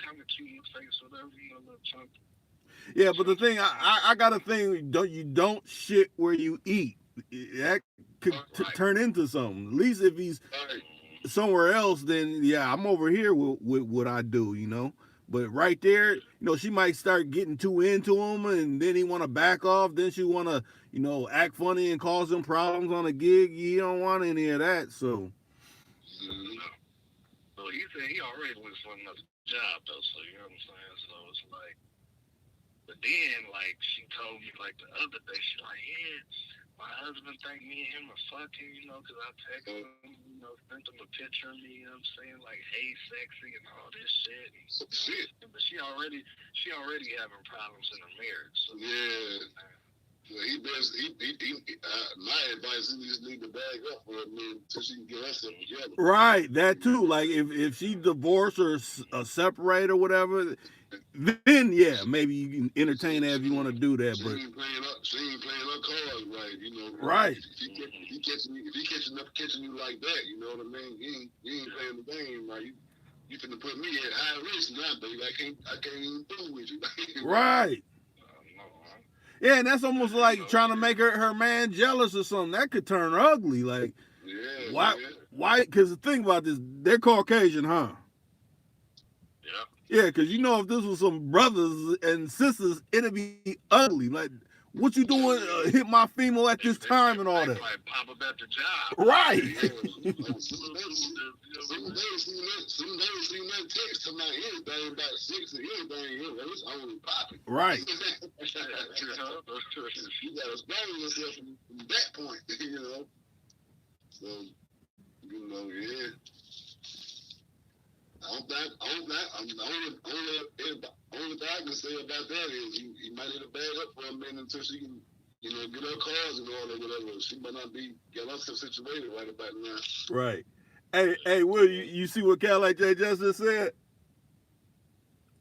kind of cute in the face, whatever, you know, a little chunky. Yeah, but the thing, I got a thing. Don't shit where you eat. That could turn into something. At least if he's somewhere else, then yeah, I'm over here with what I do, you know. But right there, you know, she might start getting too into him, and then he want to back off. Then she want to, you know, act funny and cause him problems on a gig. You don't want any of that, so. So he said he already went for another job, though, so you know what I'm saying? So it's like, but then, like, she told me, like, the other day, she like, yeah, my husband think me and him are fucking, you know, because I text him, you know, sent him a picture of me, you know what I'm saying, like, hey, sexy and all this shit. And, shit. But she already having problems in her marriage. So, yeah. Well, my advice is he just need to bag up for a minute until she can get herself together. Right, that too. Like if she divorced or separate or whatever, then yeah, maybe you can entertain that if you want to do that. But she ain't playing her cards right, you know. Right. If he catching you like that, you know what I mean? You ain't playing the game right. You finna put me at high risk now, baby. I can't even fool with you. Right. Yeah, and that's almost like trying to make her man jealous or something. That could turn ugly. Like, why? Because the thing about this, they're Caucasian, huh? Yeah. Yeah, because you know if this was some brothers and sisters, it'd be ugly. Like, what you doing? Hit my female at this time and all that. Like pop up at the job. Right. Some days seen that text to my anything about 6 or anything. It's only popping. Right. You gotta explain yourself from that point, you know. So, you know, yeah. The only thing I can say about that is he might need to bag up for a minute until she can, you know, get her cars and all that, whatever. She might not be get herself situated right about now. Right. Hey, Will, you see what Cadillac J Justice said?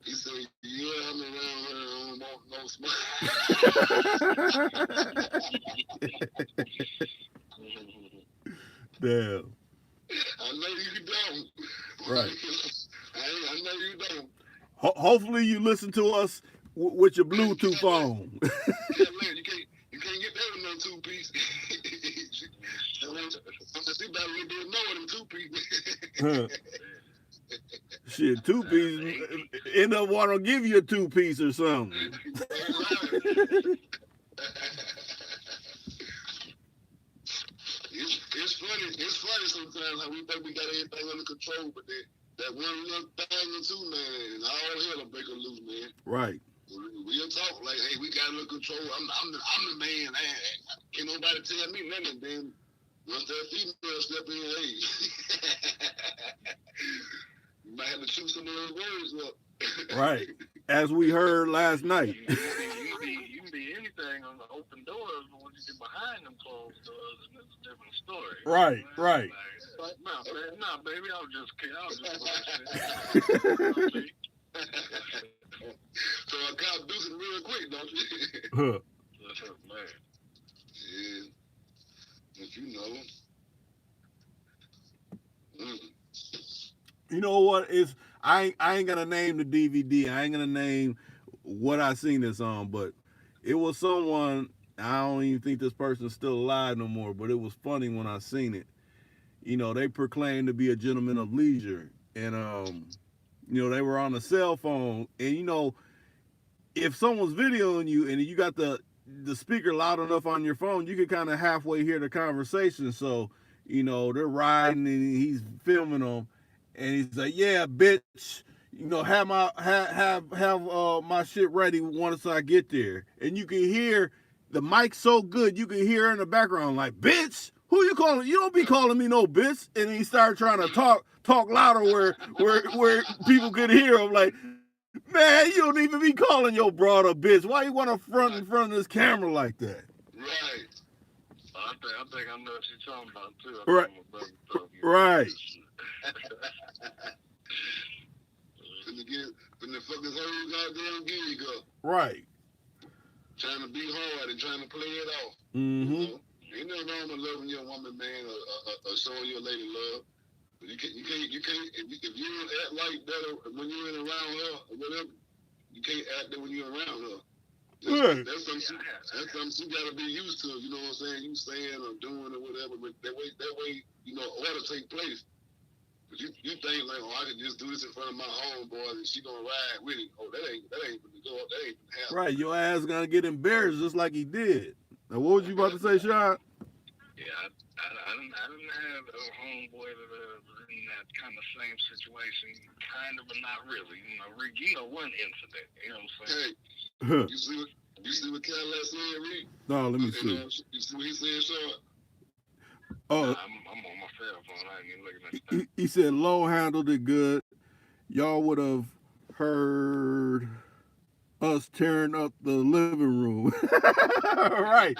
He said, yeah, I'm around here, I don't want no smoke. Damn. I know you don't. Right. I know you don't. Hopefully you listen to us with your Bluetooth phone. Yeah, man, 2-piece. She about a little bit more than 2-piece. Huh. Shit, 2-piece end up want to give you a 2-piece or something. It's funny sometimes how we think we got everything under control, but that one little thing or two, man, and all hell will break a loose, man. Right. We'll talk like, hey, we got under control. I'm the man. Can't nobody tell me nothing. Then once that female step in, hey, you might have to chew some of those words up. Right. As we heard last night. You can be anything on the open doors, but when you get behind them closed doors, it's a different story. Right, right. Like, nah, baby, I was just kidding. So I got do it real quick, don't you? Huh. Man. Yeah. But you know. You know what? I ain't gonna name the DVD. I ain't gonna name what I seen this on, but it was someone. I don't even think this person's still alive no more. But it was funny when I seen it. You know, they proclaimed to be a gentleman of leisure, and you know, they were on a cell phone, and you know, if someone's videoing you and you got the speaker loud enough on your phone, you can kind of halfway hear the conversation. So, you know, they're riding and he's filming them, and he's like, "Yeah, bitch, you know, have my shit ready once I get there." And you can hear the mic so good, you can hear her in the background like, "Bitch, who you calling? You don't be calling me no bitch." And he started trying to talk louder where people could hear him. Like, man, you don't even be calling your broad a bitch. Why you want to front in front of this camera like that? Right. I think I know what you're talking about too. Right. Finna fuck this whole goddamn gig up. Right. Trying to be hard and trying to play it off. Mm-hmm. You know? Ain't nothing wrong with loving your woman, man, or showing your lady love. But you can't. If you don't act like that when you're around her or whatever, you can't act that when you're around her. That's something she got to be used to. You know what I'm saying? You saying or doing or whatever. But that way, you know, order take place. But you think like, oh, I can just do this in front of my homeboys and she gonna ride with it. Oh, that ain't gonna go up. That ain't gonna happen. Right, your ass gonna get embarrassed just like he did. Now, what was you about to say, Sean? Yeah, I didn't have a homeboy that was in that kind of same situation, kind of, but not really. You know, Reek, you know, one incident. You know what I'm saying? Hey, you see what Cadillac said, Reek? No, let me see. You see what he said, Sean? Oh, I'm on my cell phone. I ain't even looking at that. He said low handled it good. Y'all would have heard us tearing up the living room. right.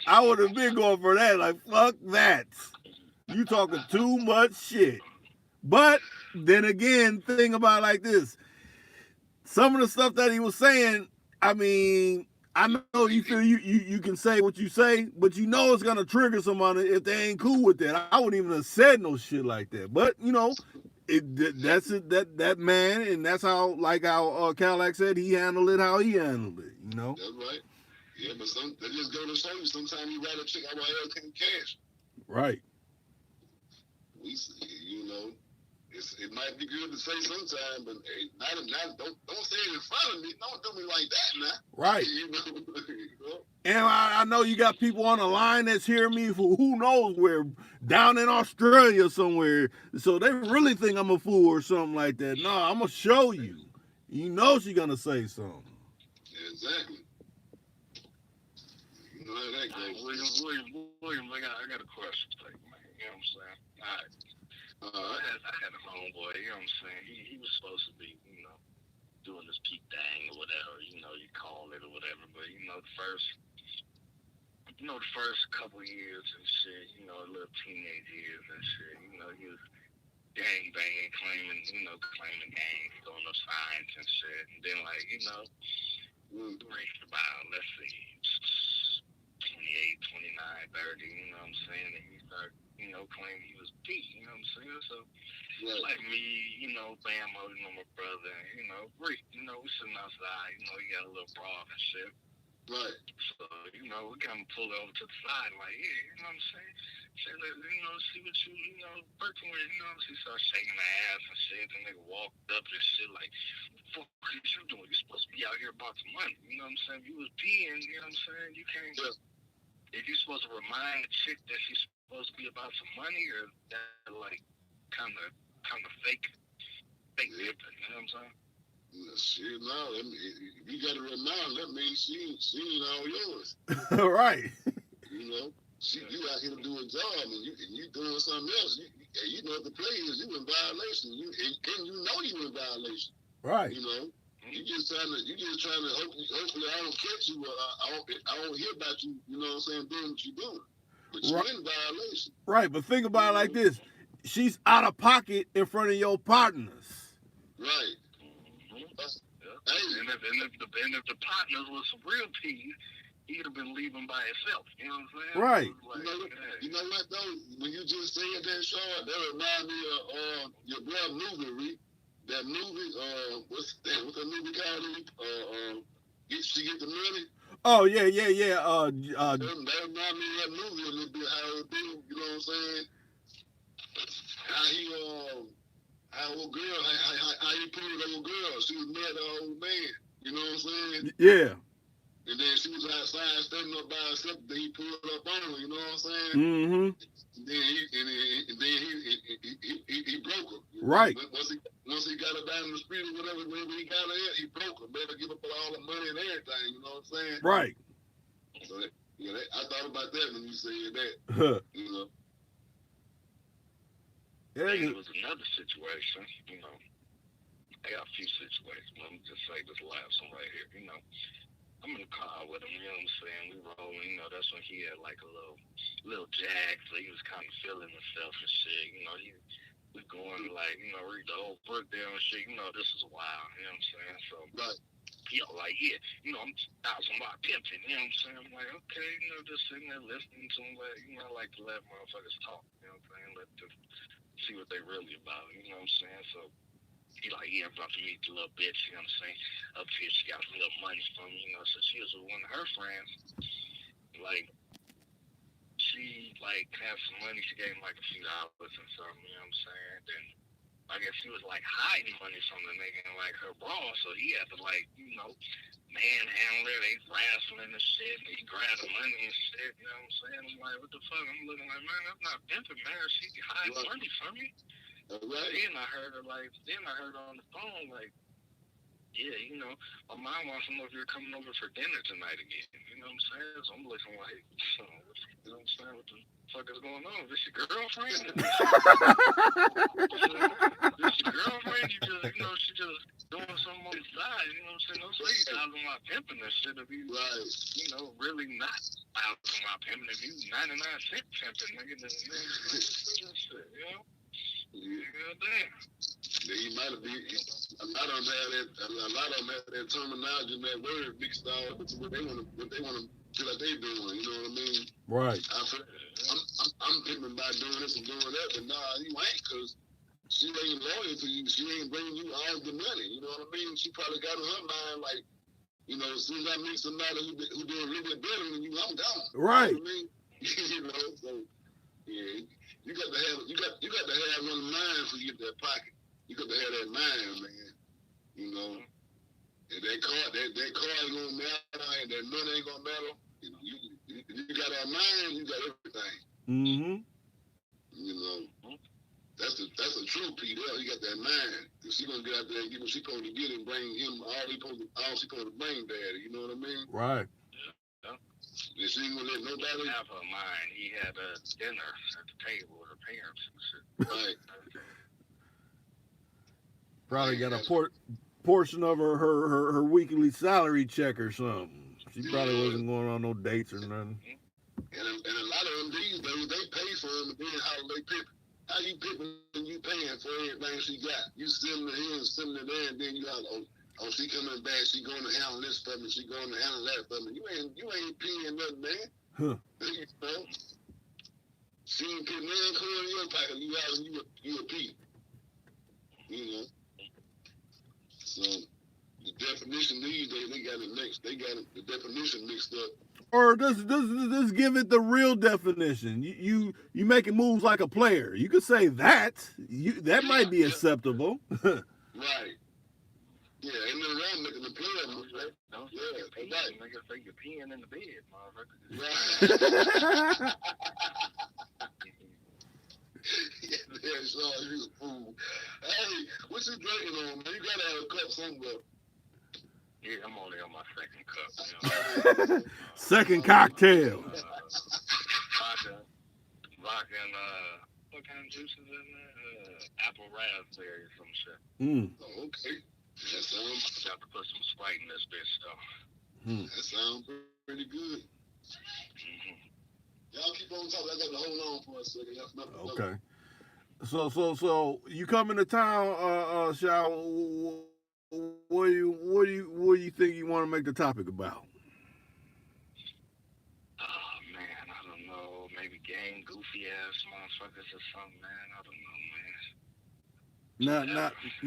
I would have been going for that. Like, fuck that. You talking too much shit. But then again, think about it like this. Some of the stuff that he was saying, I mean, I know you feel you can say what you say, but you know it's gonna trigger somebody if they ain't cool with that. I wouldn't even have said no shit like that. But you know, that's it. That man, and that's how Cadillac said he handled it. How he handled it. You know. That's right. Yeah, but they just go to show you. Sometimes you rather check out what else can cash. Right. We, you know. It might be good to say sometime, but don't say it in front of me. Don't do me like that now. Right. You know? And I know you got people on the line that's hearing me for who knows where, down in Australia somewhere. So they really think I'm a fool or something like that. No, I'm going to show you. You know she's going to say something. Exactly. You know how that goes. William, I got a question for you, man. You know what I'm saying? All right. I had a homeboy, you know what I'm saying? He was supposed to be, you know, doing this peak thing or whatever, you know, you call it or whatever. But, you know, the first couple years and shit, you know, little teenage years and shit, you know, he was gang banging, claiming gangs, throwing up signs and shit. And then, like, you know, we reached about, let's see, 28, 29, 30, you know what I'm saying? And he started, you know, claiming he was Pete, you know what I'm saying? So, like me, you know, Bamo, you know, my brother, you know, Reek, you know, we sitting outside, you know, he got a little broad and shit. Right. So, you know, we kind of pulled over to the side, like, yeah, you know what I'm saying? Say, you know, see what you know, working with, you know. She started shaking her ass and shit. The nigga walked up and shit, like, what the fuck is you doing? You're supposed to be out here about some money. You know what I'm saying? You was peeing, you know what I'm saying? You can't just, if you're supposed to remind the chick that she's supposed to be about some money, or that, like, kind of fake pimping, you know what I'm saying? Shit, no. If you got to remind, that means she ain't all yours. Right. You know, you out here to do a job, and you doing something else. You know what the play is. You in violation. And you know you in violation. Right. You know, you just trying to hopefully I don't catch you. I don't hear about you. You know what I'm saying? Doing what you doing, but you in violation. Right, but think about it like this: she's out of pocket in front of your partners. Right. Hey. And if the partners was some real peas, he'd have been leaving by himself. You know what I'm saying? Right. Like, you know what though? When you just said that, Sean, that remind me of your brother movie, Reek. That movie, what's that movie called? She Get the Money. Oh yeah. That remind me of that movie a little bit. How it be, you know what I'm saying? How he how old girl, how he put it old girl. She was mad at the old man. You know what I'm saying? Yeah. And then she was outside standing up by herself. Then he pulled up on her. You know what I'm saying? Mm-hmm. And then he broke her. Right. Once he got her down in the street or whatever, wherever he got her at, he broke her. Made her give up all the money and everything. You know what I'm saying? Right. So I thought about that when you said that. You know. Yeah, it was another situation. You know, I got a few situations. Let me just say this last one right here. You know, I'm in the car with him, you know what I'm saying? We rolling, you know, that's when he had like a little jag, so he was kind of feeling himself and shit. You know, we going like, you know, read the whole book down and shit. You know, this is wild, you know what I'm saying? So, he was like, yeah, you know, I'm talking about pimping, you know what I'm saying? I'm like, okay, you know, just sitting there listening to him, like, you know, I like to let motherfuckers talk, you know what I'm saying? Let them see what they really about, you know what I'm saying? So, he like, yeah, I'm about to meet the little bitch, you know what I'm saying? Up here, she got some little money from me, you know, so she was with one of her friends. Like, she, like, had some money. She gave him, like, a few dollars and something, you know what I'm saying? Then, I guess she was, like, hiding money from the nigga in, like, her bra, so he had to, like, you know, manhandle her. They wrestling and shit, and he grabbed the money and shit, you know what I'm saying? I'm like, what the fuck? I'm looking like, man, that's not pimping, man. She hiding money from me. Right. Then I heard her on the phone, like, yeah, you know, my mom wants to know if you're coming over for dinner tonight again. You know what I'm saying? So I'm looking like, you know what I'm saying? What the fuck is going on? Is this your girlfriend? This your girlfriend? You just, you know, she just doing something on the side. You know what I'm saying? Don't say you're out on my pimping and shit if you, you know, really not out on my pimping. If you 99-cent pimping, nigga, then shit, you know? Yeah, damn. He might have been. A lot of them have that terminology and that word mixed out with what they want to feel like they doing. You know what I mean? Right. I'm pimping by doing this and doing that, but nah, you ain't, cause she ain't loyal to you. She ain't bringing you all the money. You know what I mean? She probably got in her mind like, you know, as soon as I meet somebody who doing a little bit better than you, I'm gone. Right. You know what I mean? You know, so yeah, you got to have one mind for you get that pocket. You got to have that mind, man. You know, and that car ain't gonna matter, and that money ain't gonna matter. You know, you got that mind, you got everything. Mm-hmm. You know, that's a true P.D.L. He got that mind. Cause she gonna get out there and get what she supposed to get and bring him all she supposed to bring daddy. You know what I mean? Right. And she ain't gonna let nobody have her mind. He had a dinner at the table with her parents and shit. Right. Probably got a portion of her weekly salary check or something. She probably wasn't going on no dates or nothing. And a lot of them these days, they pay for them, and then how you pimping and you paying for everything she got. You sending her here and sending her there, and then you have, oh, she coming back, she going to handle this for me, she going to handle that for me. You ain't paying nothing, man. Huh. You know? She ain't putting nothing in your pocket, you a P. You know? So the definition these days, they got it mixed. They got the definition mixed up. Or just give it the real definition. You making moves like a player. You could say that. That might be acceptable. Right. Yeah, ain't nothing wrong making the player move, right? Yeah, right. Nigga say you're peeing in the bed, motherfucker. Right. Yeah, man, Sean, you a fool. Hey, what you drinking on, man? You gotta have a cup somewhere. Yeah, I'm only on my second cup. You know? Second cocktail. Vodka and what kind of juice is in there? Apple raspberry or some shit. Oh, okay. That sounds. Got to put some Sprite in this bitch, though. That sounds pretty good. Y'all keep on talking. I got to hold on for a second. Okay. So you coming to town, Shao? What do you think you want to make the topic about? Oh man, I don't know. Maybe gang goofy ass motherfuckers or something, man. I don't know,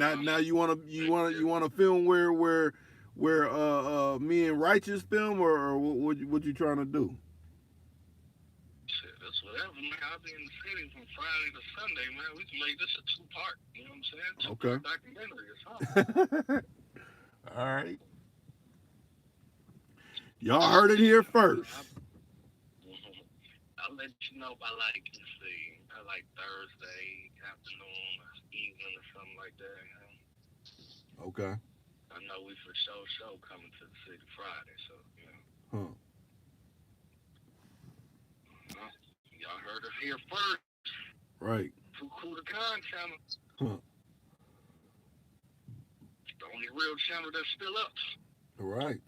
man. Now you wanna film where me and Righteous film, or what you trying to do? Shit, that's whatever, man. I'll be in the city from Friday to Sunday, man. We can make this a 2-part. You know what I'm saying? Okay. Documentary or something. All right. Y'all heard it here first. I'll let you know by like Thursday afternoon or evening or something like that. You know? Okay. I know we for show coming to the city Friday, so you know. Y'all heard it here first. Right. Too Cool to Con channel. The only real channel that's still up. Right.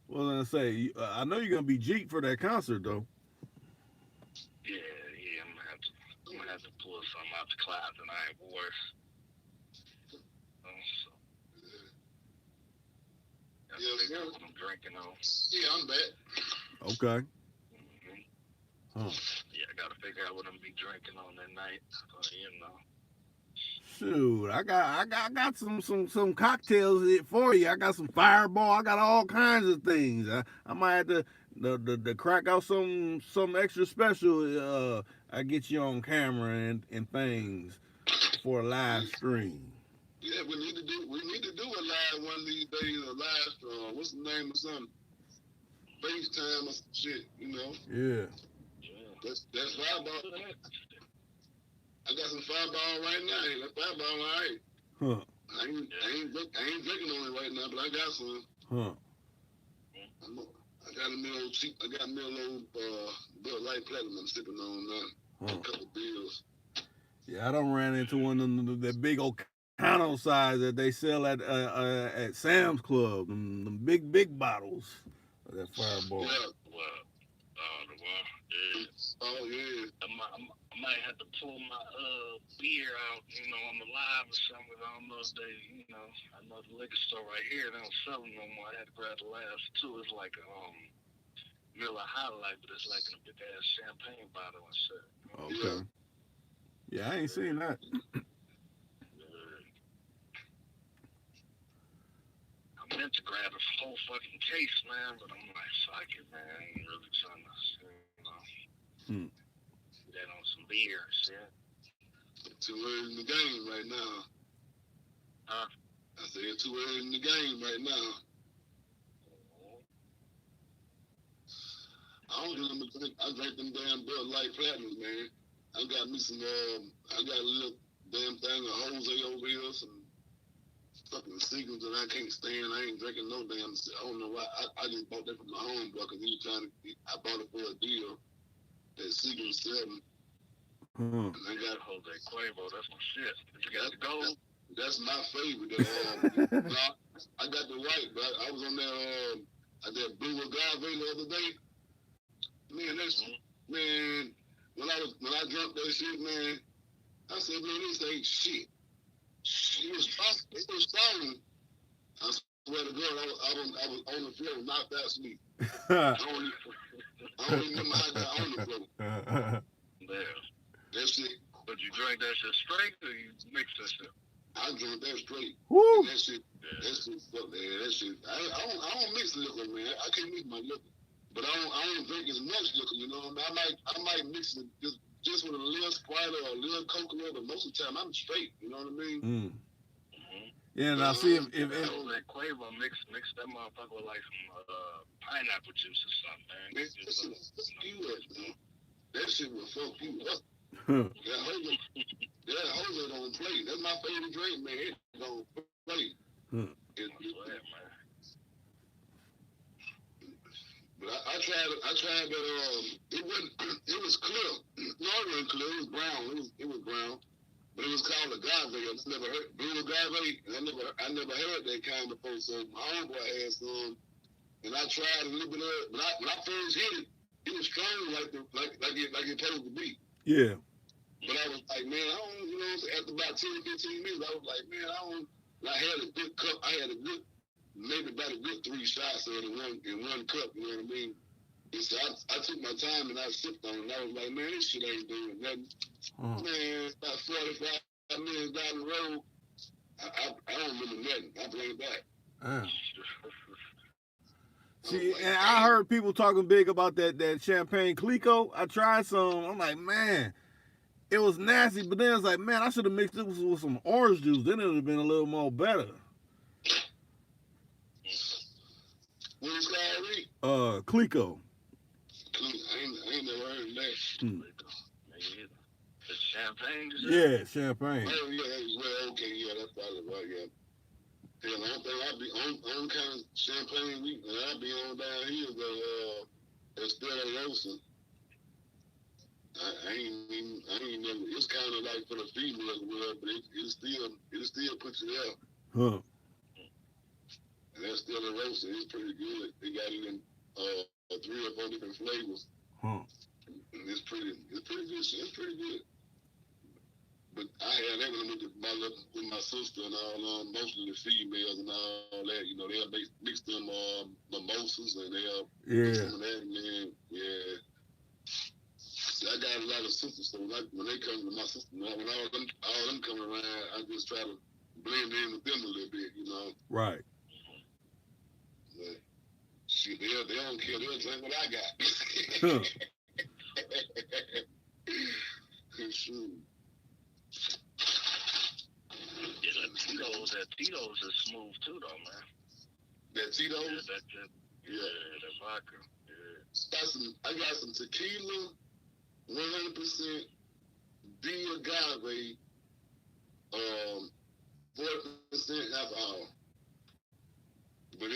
Well, I say, I know you're gonna be Jeep for that concert, though. Yeah, I'm gonna have to pull something out the closet tonight, boys. Figure out what I'm drinking on. Yeah, I'm back. Okay. Yeah, I gotta figure out what I'm be drinking on that night. You know. Shoot, I got some cocktails for you. I got some Fireball. I got all kinds of things. I might have to crack out some extra special. I get you on camera and things for a live stream. Yeah, we need to do a live one of these days. A live what's the name of something? FaceTime or some shit, you know. Yeah. That's Fireball. I got some Fireball right now. That Fireball, all right. Huh. I ain't drinking on it right now, but I got some. Huh. I got me a little Bud Light Platinum I'm sipping on now. A couple bills. Yeah, I done ran into one of them, that big old Cano size that they sell at Sam's Club. Them big bottles of that Fireball. Yeah. Oh yeah. I might have to pull my beer out, you know, on the live or something. I don't know if they, you know, I know the liquor store right here, they don't sell them no more. I had to grab the last two. It's like a Miller High Life, but it's like in a big ass champagne bottle and shit. Okay. Yeah, I ain't seen that. I meant to grab a whole fucking case, man, but I'm like, fuck it, man. I ain't really trying to, you know. That on some beer and shit. Too early in the game right now. Huh? I said it's too early in the game right now. I don't drink. I drink them damn Bud Light Platinums, man. I got me some. I got a little damn thing of Jose over here, some fucking Seagulls that I can't stand. I ain't drinking no damn. I don't know why. I just bought that from my homeboy because he was trying to. I bought it for a deal. That Seagulls 7. And I got Jose Cuervo. That's my shit. You got the gold. That's my favorite. I got the white, but I was on that blue agave the other day. Man, man. When I drank that shit, man, I said, man, this ain't shit. It was strong. I swear to God, I was on the floor, knocked out sleep. I don't even remember how I got on the floor. There. That shit. But you drank that shit straight or you mixed that shit? I drink that straight. Woo. And that shit, fuck man, that shit. I don't mix liquor, man. I can't mix my liquor. But I don't drink as much liquor, you know. I might mix it just with a little Sprite or a little coconut, but most of the time I'm straight. You know what I mean? Mm. Yeah, and I see if that Quavo mix that motherfucker with like some pineapple juice or something, man. That shit will fuck you up. That Jose don't play. That's my favorite drink, man. It don't play. But I tried that. It was clear. No, it wasn't clear. It was brown. It was brown. But it was called agave. I just never heard blue agave. I never had that kind before. So my homeboy had some, and I tried a little bit of it. But when I first hit it, it was strong like it's supposed to be. Yeah. But I was like, man, I don't, you know, after about 10, 15 minutes, I was like, man, I had a good cup. I had maybe about a good 3 shots of it in one cup. You know what I mean? And so I took my time and I sipped on it. And I was like, man, this shit ain't doing nothing. Man, about 45 minutes down the road, I don't remember nothing. I bring it back. See, and I heard people talking big about that champagne Clico. I tried some. I'm like, man, it was nasty. But then it's like, man, I should have mixed it with some orange juice. Then it would have been a little more better. What is that, Reek? Clico. I ain't never heard of that. The champagne? Yeah, champagne. Oh, yeah. Well, okay, yeah, that's probably right, yeah. Yeah, the only thing I be on kind of champagne week that I be on down here is Estella Rosa. I ain't never. It's kind of like for the females, but it still puts you there. Huh. And that Stella Rosa is pretty good. They got it in 3 or 4 different flavors. Huh. And it's pretty good shit. It's pretty good. But I had that when I with my sister and all, mostly the females and all that. You know, they'll mix them mimosas and they'll mix some of that. And then, yeah. See, I got a lot of sisters, so when they come to my sister, when all them come around, I just try to blend in with them a little bit, you know. Right. But shit, they don't care. They'll drink what I got. Shoot. Yeah, that Tito's is smooth too, though, man. That Tito's? Yeah, that vodka. Yeah. I got some tequila, 100% D agave, 4% alcohol. But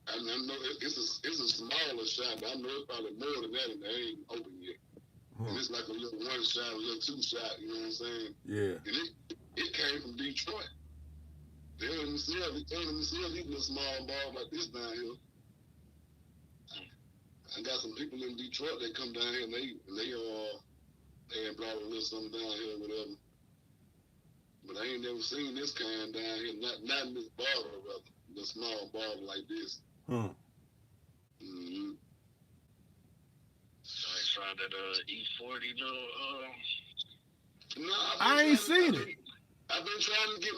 I know it's a smaller shot, but I know it's probably more than that, and they ain't open yet. And it's like a little 1 shot, a little 2 shot, you know what I'm saying? Yeah. And it came from Detroit. They don't even sell these little small bars like this down here. I got some people in Detroit that come down here and they had brought a little something down here or whatever. But I ain't never seen this kind down here, not in this bottle, rather. The small bottle like this. Huh. Mm-hmm. I tried that E40 little No, I ain't seen it. I've been trying to get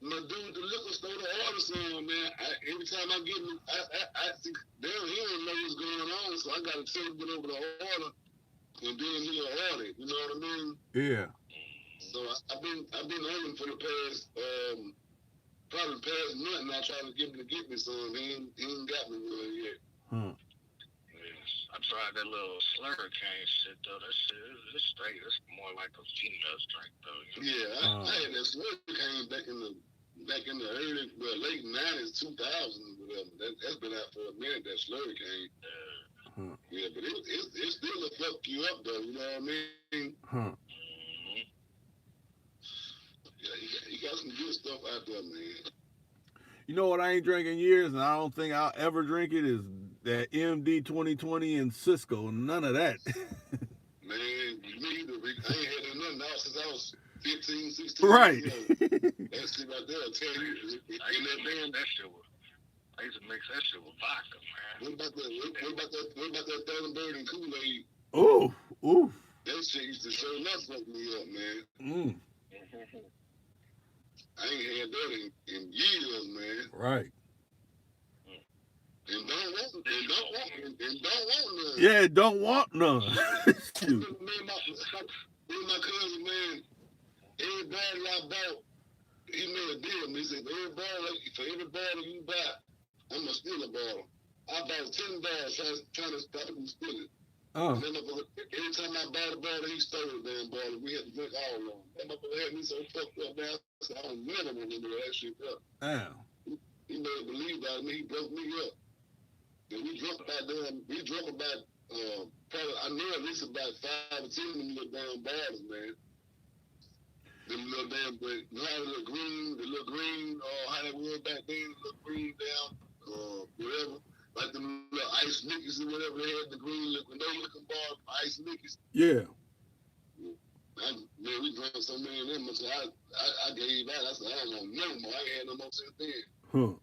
my dude at the liquor store to order some, man. Every time I get them, I think he don't know what's going on, so I got to tell him to get over the order, and then he'll order it. You know what I mean? Yeah. So I've been on him for the past probably the past month, and I tried to get him to get me some. He ain't got me one yet. Huh. I tried that little slurricane shit though. That shit is straight. It's more like a female drink though. You know? Yeah, I had that slurricane back in the late 90s, 2000s, whatever. That's been out for a minute. That slurricane. Yeah, but it still will fuck you up though. You know what I mean? Huh. Yeah, he got some good stuff out there, man. You know what I ain't drinking years, and I don't think I'll ever drink it, is that MD 2020 and Cisco. None of that. Man, me either. I ain't had nothing out since I was 15, 16. Right. You know, that shit right there, I tell you. I used to mix that shit with vodka, man. What about that Thunderbird and Kool-Aid? Ooh. That shit used to show enough fuck me up, man. Mm. I ain't had that in years, man. Right. And don't want none. Yeah, don't want none. Me and my cousin, man, everybody I bought, he made a deal. He said, for every bottle you buy, I'm gonna steal a bottle. I bought 10 bottles trying to stop him from stealing. Oh. And then every time I bought a bottle, he stole the damn bottle. We had to drink all of them. That motherfucker had me so fucked up now. I said, I don't never remember that shit up. Damn. He made a believe about me. He broke me up. And we drunk about probably, I know at least about 5 or 10 of them little damn bottles, man. Them little damn, but you know how the little green, how they were back then, the little green down, whatever. Like the little ice Nickies or whatever they had, the green liquid, no looking bar, ice Nickies. Yeah. Man, we drank so many of them, so I gave out. I said, I don't want no more. I ain't had no more since then. Huh.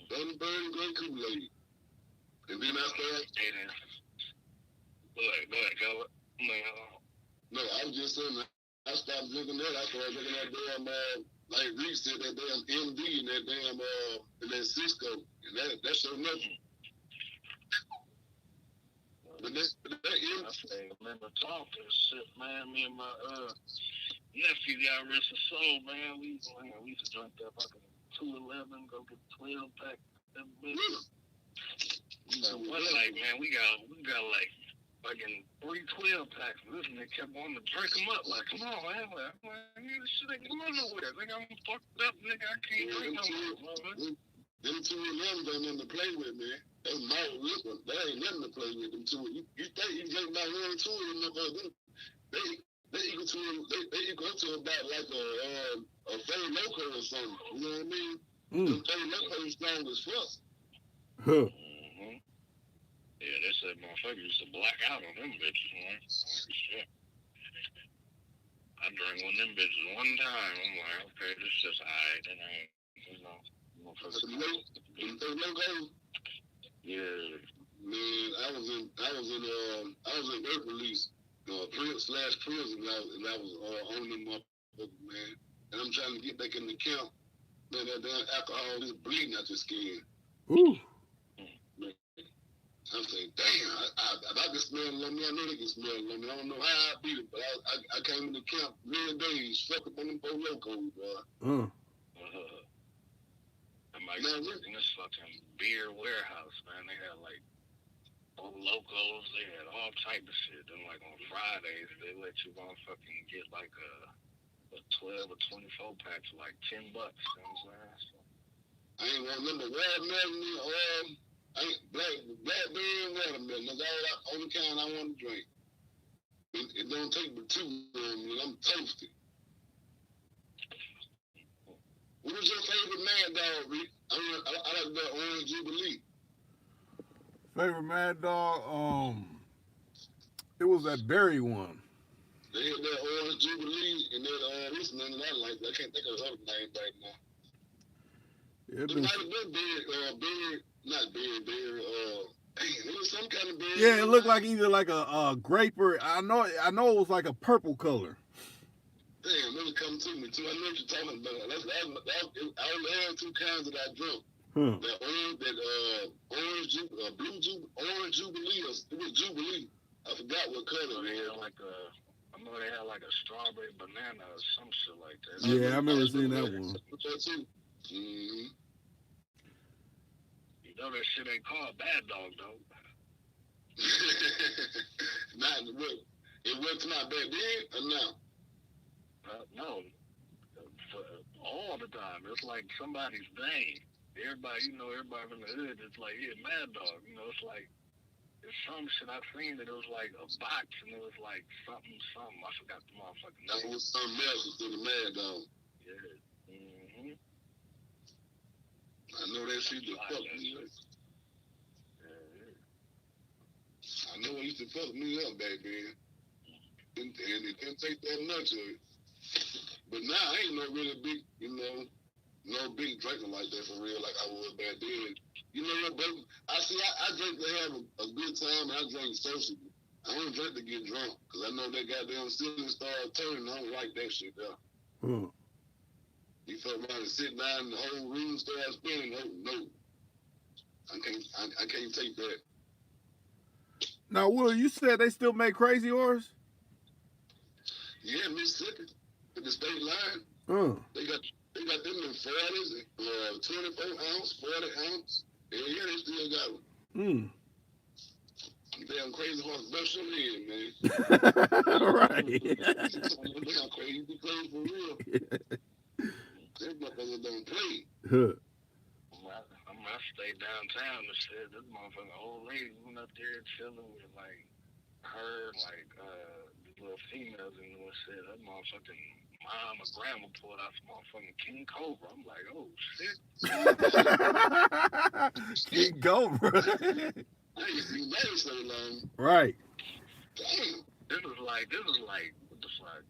Burning great Kool-Aid. And then I started. Go ahead, go. No, I was just saying, I stopped drinking that. I started drinking that damn, like Reek said, that damn MD and that damn, and that Cisco. And that showed nothing. But that I say, remember talking shit, man. Me and my nephew, got rest of soul, man. We used to drink that fucking 211, go get 12 pack. You know, one night, man, we got like fucking 3 12 packs. This nigga kept wanting to drink them up. Like, come on, man. Like, this shit ain't going nowhere. Nigga, I'm fucked up, nigga. I can't drink no more. Them 211s ain't nothing to play with, man. That's my liquor. That ain't nothing to play with. Them two. You think you drink about 1 or 2 of them? They equal to about like a Fade Loco or something. You know what I mean? The Fade Loco is strong as fuck. Huh. Mm-hmm. Yeah, they said motherfuckers used to black out on them bitches, man. Shit. I drank one of them bitches one time. I'm like, okay, this is just alright. Then I ain't, you know. Yeah. Man, I was in work release, prison, and I was on them motherfuckers, man. And I'm trying to get back in the camp. Man, that damn alcohol is bleeding out your skin. Ooh. Man, I'm saying, damn, I can smell it on me. I know they can smell it on me. I don't know how I beat it, but I came in the camp 3 days, fucked up on them 4 locos, boy. In this fucking beer warehouse, man, they had like 4 locals, they had all type of shit. Then like on Fridays, they let you motherfucking get like a 12 or 24 pack for like $10. You know what I'm saying? So, I ain't want them to watermelon, blackberry and watermelon. That's all only kind I want to drink. It don't take but 2 and I'm toasted. What was your favorite Mad Dog, Reek? I like that Orange Jubilee. Favorite Mad Dog? It was that berry one. They had that Orange Jubilee and that this and I like. I can't think of the other name right now. Yeah, it might have been berry, not berry. It was some kind of berry. Yeah, it looked like either like a grape or I know it was like a purple color. Damn, it come to me too. I know what you're talking about. I only had 2 kinds that I drunk. That orange Jubilee. It was Jubilee. I forgot what color. They had I know they had like a strawberry banana or some shit like that. Yeah, I remember seeing that one. Mm-hmm. You know that shit ain't called Bad Dog though. It wasn't not back then or now? No, all the time. It's like somebody's name. Everybody from the hood, it's like, yeah, Mad Dog. You know, it's like, it's some shit I seen that it was like a box and it was like something. I forgot the motherfucking name. That was something else instead of Mad Dog. Yeah. Mm-hmm. I know that shit just fucked me up. I know it used to fuck me up back then. And it didn't take that much of it. But now I ain't no really big, no big drinker like that for real, like I was back then. You know what, but I drink to have a good time, and I drink socially. I don't drink to get drunk, because I know that goddamn ceiling started turning. I don't like that shit, though. He fuck around and sit down and the whole room started spinning. No. I can't take that. Now, Will, you said they still make Crazy Horse? Yeah, Mississippi, at the state line, they got them in 40s, 24 ounce, 40 ounce. Yeah, they still got them. Damn Crazy Horse bust your head, man. Right. Damn crazy, you crazy for real. That motherfucker don't play. I stayed downtown and said this motherfucking old lady went up there chilling with like her, like these little females and said that motherfucking mom or grandma pulled out some motherfucking King Cobra. I'm like, oh shit. King Cobra. I ain't seen that in so long. Right. Damn. This was like what the fuck,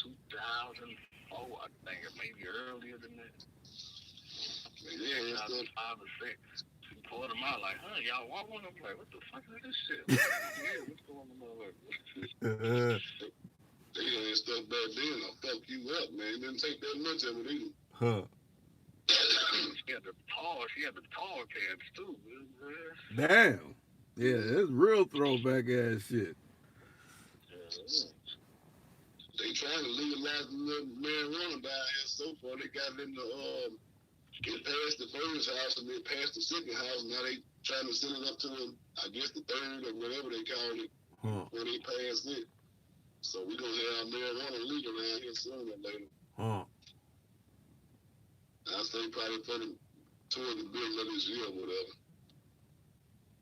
2004, I think, or maybe earlier than that. Yeah, 2005 or 6. She pulled them out like, huh, y'all want one? I'm like, what the fuck is this shit? What's going on? They had stuff back then. I'll fuck you up, man. It didn't take that much of it either. She had the tall cans too. Damn. Yeah, it's real throwback ass shit. They trying to legalize marijuana down here so far. They got it in the get past the first house and then past the second house. Now they trying to send it up to the, I guess, the third or whatever they call it when they pass it. So we're gonna have marijuana legal around here sooner or later. I say probably toward the middle of this year or whatever.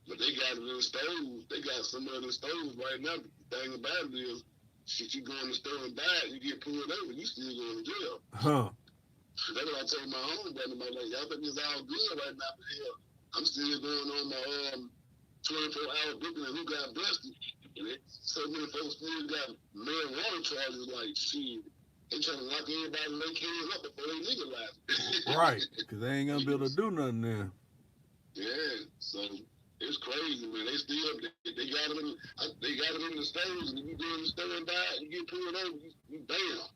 But they got it in the stove. They got some of it in the stove right now. The thing about it is, shit, you go in the store and buy it, you get pulled over, you still going to jail. That's what I told my homie, like, y'all think it's all good right now, but hell, I'm still going on my 24-hour booking and who got busted. And so many folks still got marijuana charges, like, shit. They trying to lock everybody and their kids up before they legalize it. Right, because they ain't going to be able to do nothing there. Yeah, so it's crazy, man. They still, they got them in the stores, and if you go in the store and buy it, you get pulled over, you damn.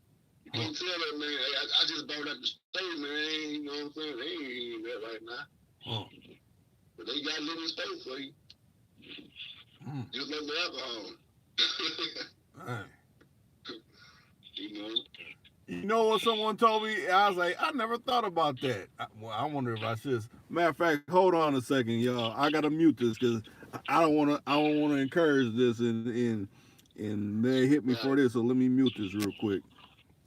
You can't tell that, man. I just bought out the store, man. You know what I'm saying? They ain't eating that right now. But they got it in the store for you. Just like the alcohol. You know? You know what someone told me? I was like, I never thought about that. I wonder if I should. Matter of fact, hold on a second, y'all. I gotta mute this because I don't want to encourage this and they hit me for this. So let me mute this real quick.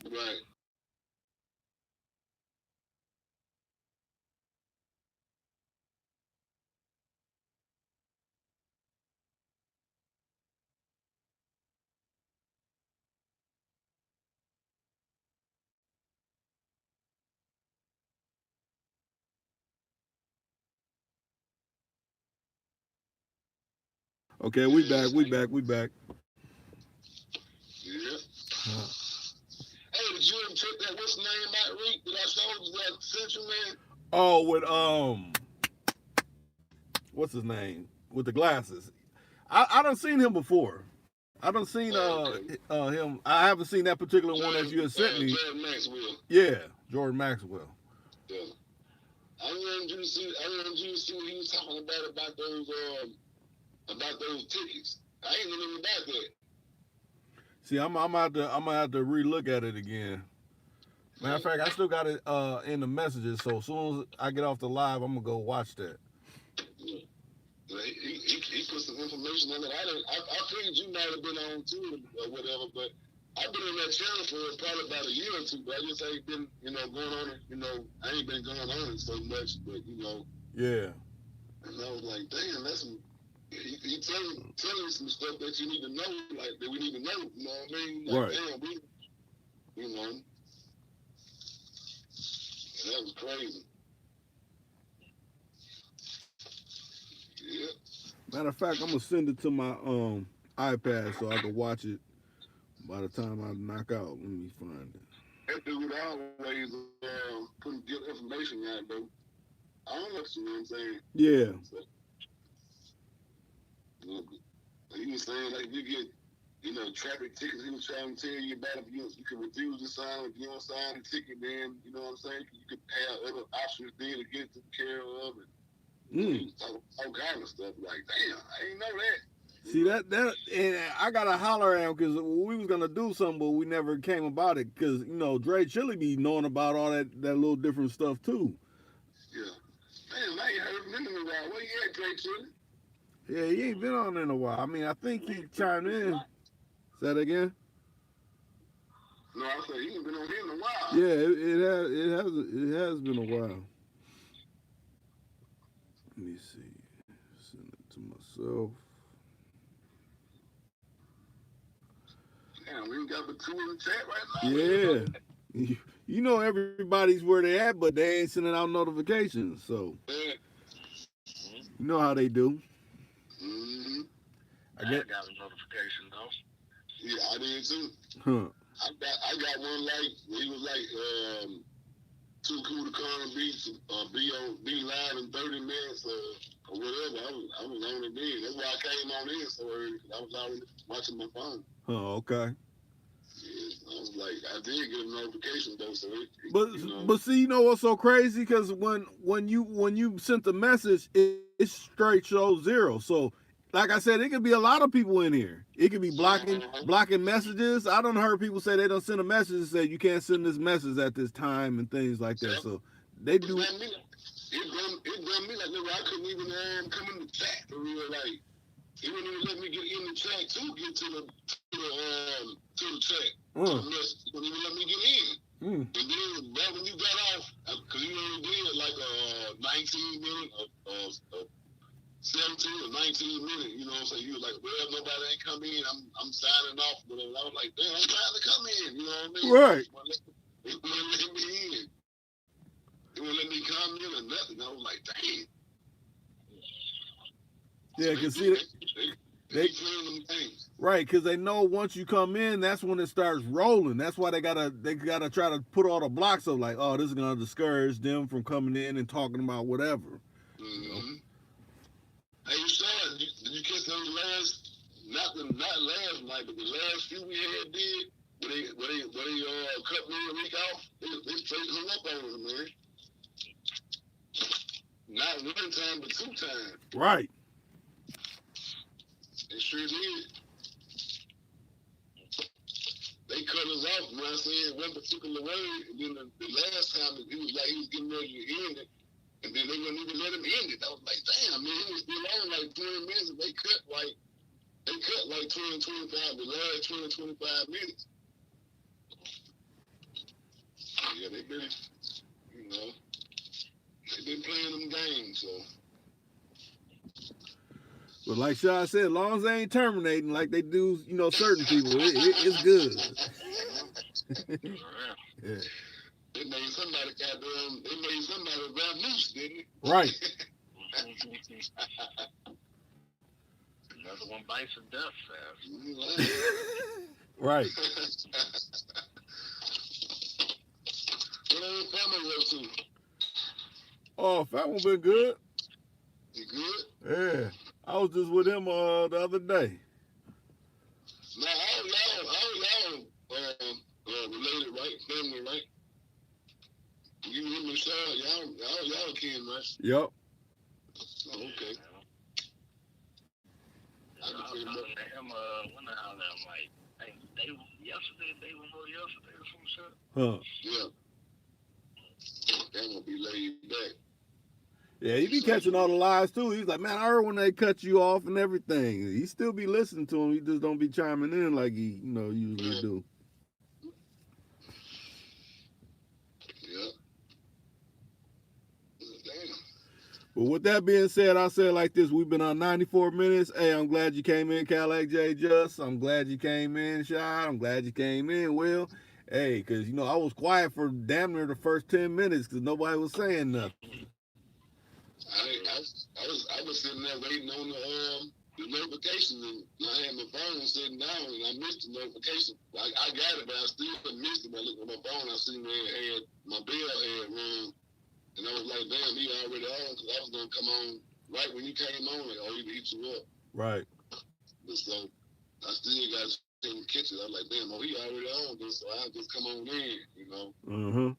Right. Okay, we back. Yeah. Hey, did you ever check that what's the name out, Reek? That I showed you that Central man? Oh, with what's his name? With the glasses. I done seen him before. I done seen him. I haven't seen that particular one that you had sent me. Jordan Maxwell. Yeah, Jordan Maxwell. Yeah. I wanted you to see what he was talking about those tickets. I ain't even about that. See, I'm gonna have to relook at it again. Matter of fact, I still got it in the messages. So as soon as I get off the live, I'm gonna go watch that. Yeah. He put some information on it. I figured you might have been on too or whatever, but I've been on that channel for probably about a year or two, but I just ain't been, going on it. I ain't been going on it so much, but Yeah. And I was like, damn, that's some. He telling you some stuff that you need to know, like that we need to know. You know what I mean? Like, right. Damn, that was crazy. Yeah. Matter of fact, I'm gonna send it to my iPad so I can watch it by the time I knock out. Let me find it. That dude always putting good information out, though. I don't know what I'm saying. Yeah. So, he was saying like you get traffic tickets. He was trying to tell you about if you can refuse to sign. If you don't sign the ticket, then you know what I'm saying. You could have other options then to get it taken care of, and he was talking all kind of stuff. Like, damn, I didn't know that. See that and I gotta holler at him because we was gonna do something, but we never came about it because Dre Chili be knowing about all that little different stuff too. Yeah. Damn, I ain't heard from him in a while. Where you at, Dre Chili? Yeah, he ain't been on in a while. I mean, I think he chimed in. Say that again? No, I said he ain't been on here in a while. Yeah, it has been a while. Let me see. Send it to myself. Damn, we ain't got but 2 in the chat right now. Yeah. You know everybody's where they at, but they ain't sending out notifications. So you know how they do. Mm-hmm. I got a notification though. Yeah, I did too. Huh. I got one like he was like too cool to come and be live in 30 minutes or whatever. I was on it then. That's why I came on in so early. I was already watching my phone. Oh, okay. Yeah, I was like, I did get a notification though, so but see, you know what's so crazy? Because when you sent the message, it straight shows 0. So, like I said, it could be a lot of people in here. It could be blocking messages. I don't heard people say they don't send a message and say you can't send this message at this time and things like that. So they do. It done me like nigga, I couldn't even come in the chat for real. Like it wouldn't even let me get in the chat to get to the chat. To the message. It wouldn't even let me get in. And then back when you got off, because you only did like 19 minutes of 17 or 19 minutes, you know what I'm saying? You were like, well, nobody ain't come in. I'm signing off. But I was like, damn, I'm trying to come in. You know what I mean? Right. It wouldn't let me in. It wouldn't let me come in or nothing. I was like, dang. Yeah, because see, they playing them things. Right, because they know once you come in, that's when it starts rolling. That's why they gotta try to put all the blocks up. Like, oh, this is gonna discourage them from coming in and talking about whatever. Mm-hmm. Hey, you saw it. Did you catch those last? Not last night, but the last few we had did. Where they cut me and Reek off. They straight hung up on them, man. Not 1 time, but 2 times. Right. They sure did. They cut us off when I said one particular word, and then the last time he was like he was getting ready to end it, and then they wouldn't even let him end it. I was like, damn, man, he was still on like 20 minutes, and they cut like 20, 25, the last 20, 25 minutes. Yeah, they been, they been playing them games, so. But like Shaw said, as long as they ain't terminating like they do, certain people, it's good. Yeah. They made somebody rap loose, didn't it? Right. Another one bites of death fast. Right. What other family up to? Oh, family been good. You good? Yeah. I was just with him the other day. Now, all y'all related, right? Family, right? You and him and Sean, y'all kin, right? Yep. Oh, okay. I was talking to him, when the hell I'm like, hey, yesterday or some shit. Huh. Yeah. They're gonna be laid back. Yeah, he be catching all the lies too. He's like, man, I heard when they cut you off and everything. He still be listening to him. He just don't be chiming in like he, usually do. Yeah. Damn. But with that being said, I'll say it like this. We've been on 94 minutes. Hey, I'm glad you came in, Cadillac J. Just. I'm glad you came in, Shy. I'm glad you came in, Will. Hey, because, I was quiet for damn near the first 10 minutes because nobody was saying nothing. I was sitting there waiting on the notification, and I had my phone sitting down, and I missed the notification. I got it, but I still missed it. I looked at my phone, I seen that my bell had rung, and I was like, damn, he already on, because I was going to come on right when you came on, like, oh, he beat you up. Right. But so I still got didn't catch it. I was like, damn, oh, he already on this, so I just come on in, you know. Mm-hmm.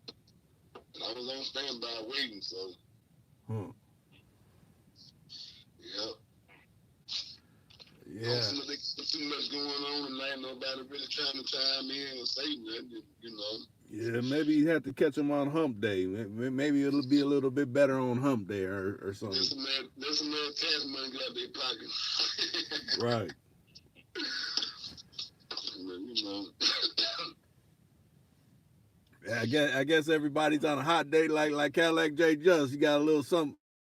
And I was on standby waiting, so. Yep. Yeah. Ultimately, there's too much going on tonight. Nobody really trying to chime in or say nothing, you know. Yeah, maybe you have to catch him on hump day. Maybe it'll be a little bit better on hump day or something. There's some more tax money got their pocket. Right. You know. I guess everybody's on a hot day like Cadillac J Just. He got a little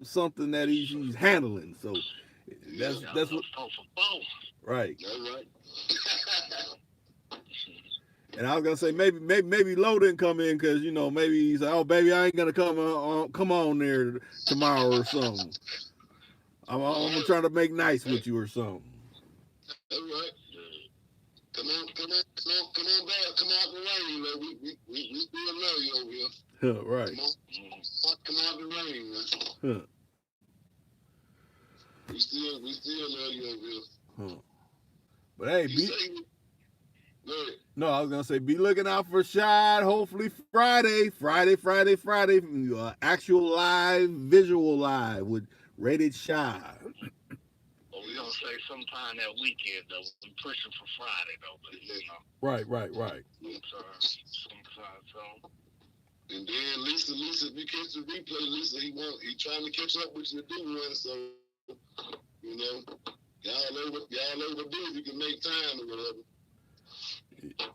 something that he's handling. So that's what. Right. That's right. And I was gonna say maybe Low didn't come in because maybe he's like, oh baby, I ain't gonna come on there tomorrow or something. I'm gonna try to make nice with you or something. That's right. Come on back. Come out the rain, you know. We still love you over here. Right. Come out the rain, man. Huh. We still love you over here. Huh. But hey, no, I was gonna say be looking out for Shad. Hopefully Friday. Actual live, visual live with Rated Shad. Well, we gonna say sometime that weekend though. We pushing for Friday though, but Right. So. And then Lisa, if you catch the replay, Lisa, he trying to catch up with you to do one, so you know, y'all over this, you can make time or whatever. Yeah.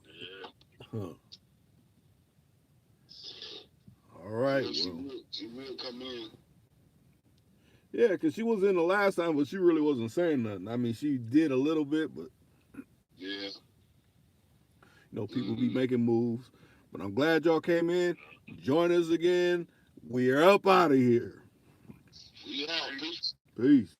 Huh. All right. She will come in. Yeah, because she was in the last time, but she really wasn't saying nothing. I mean, she did a little bit, but yeah, people be making moves. But I'm glad y'all came in. Join us again. We are up out of here. We out. Peace.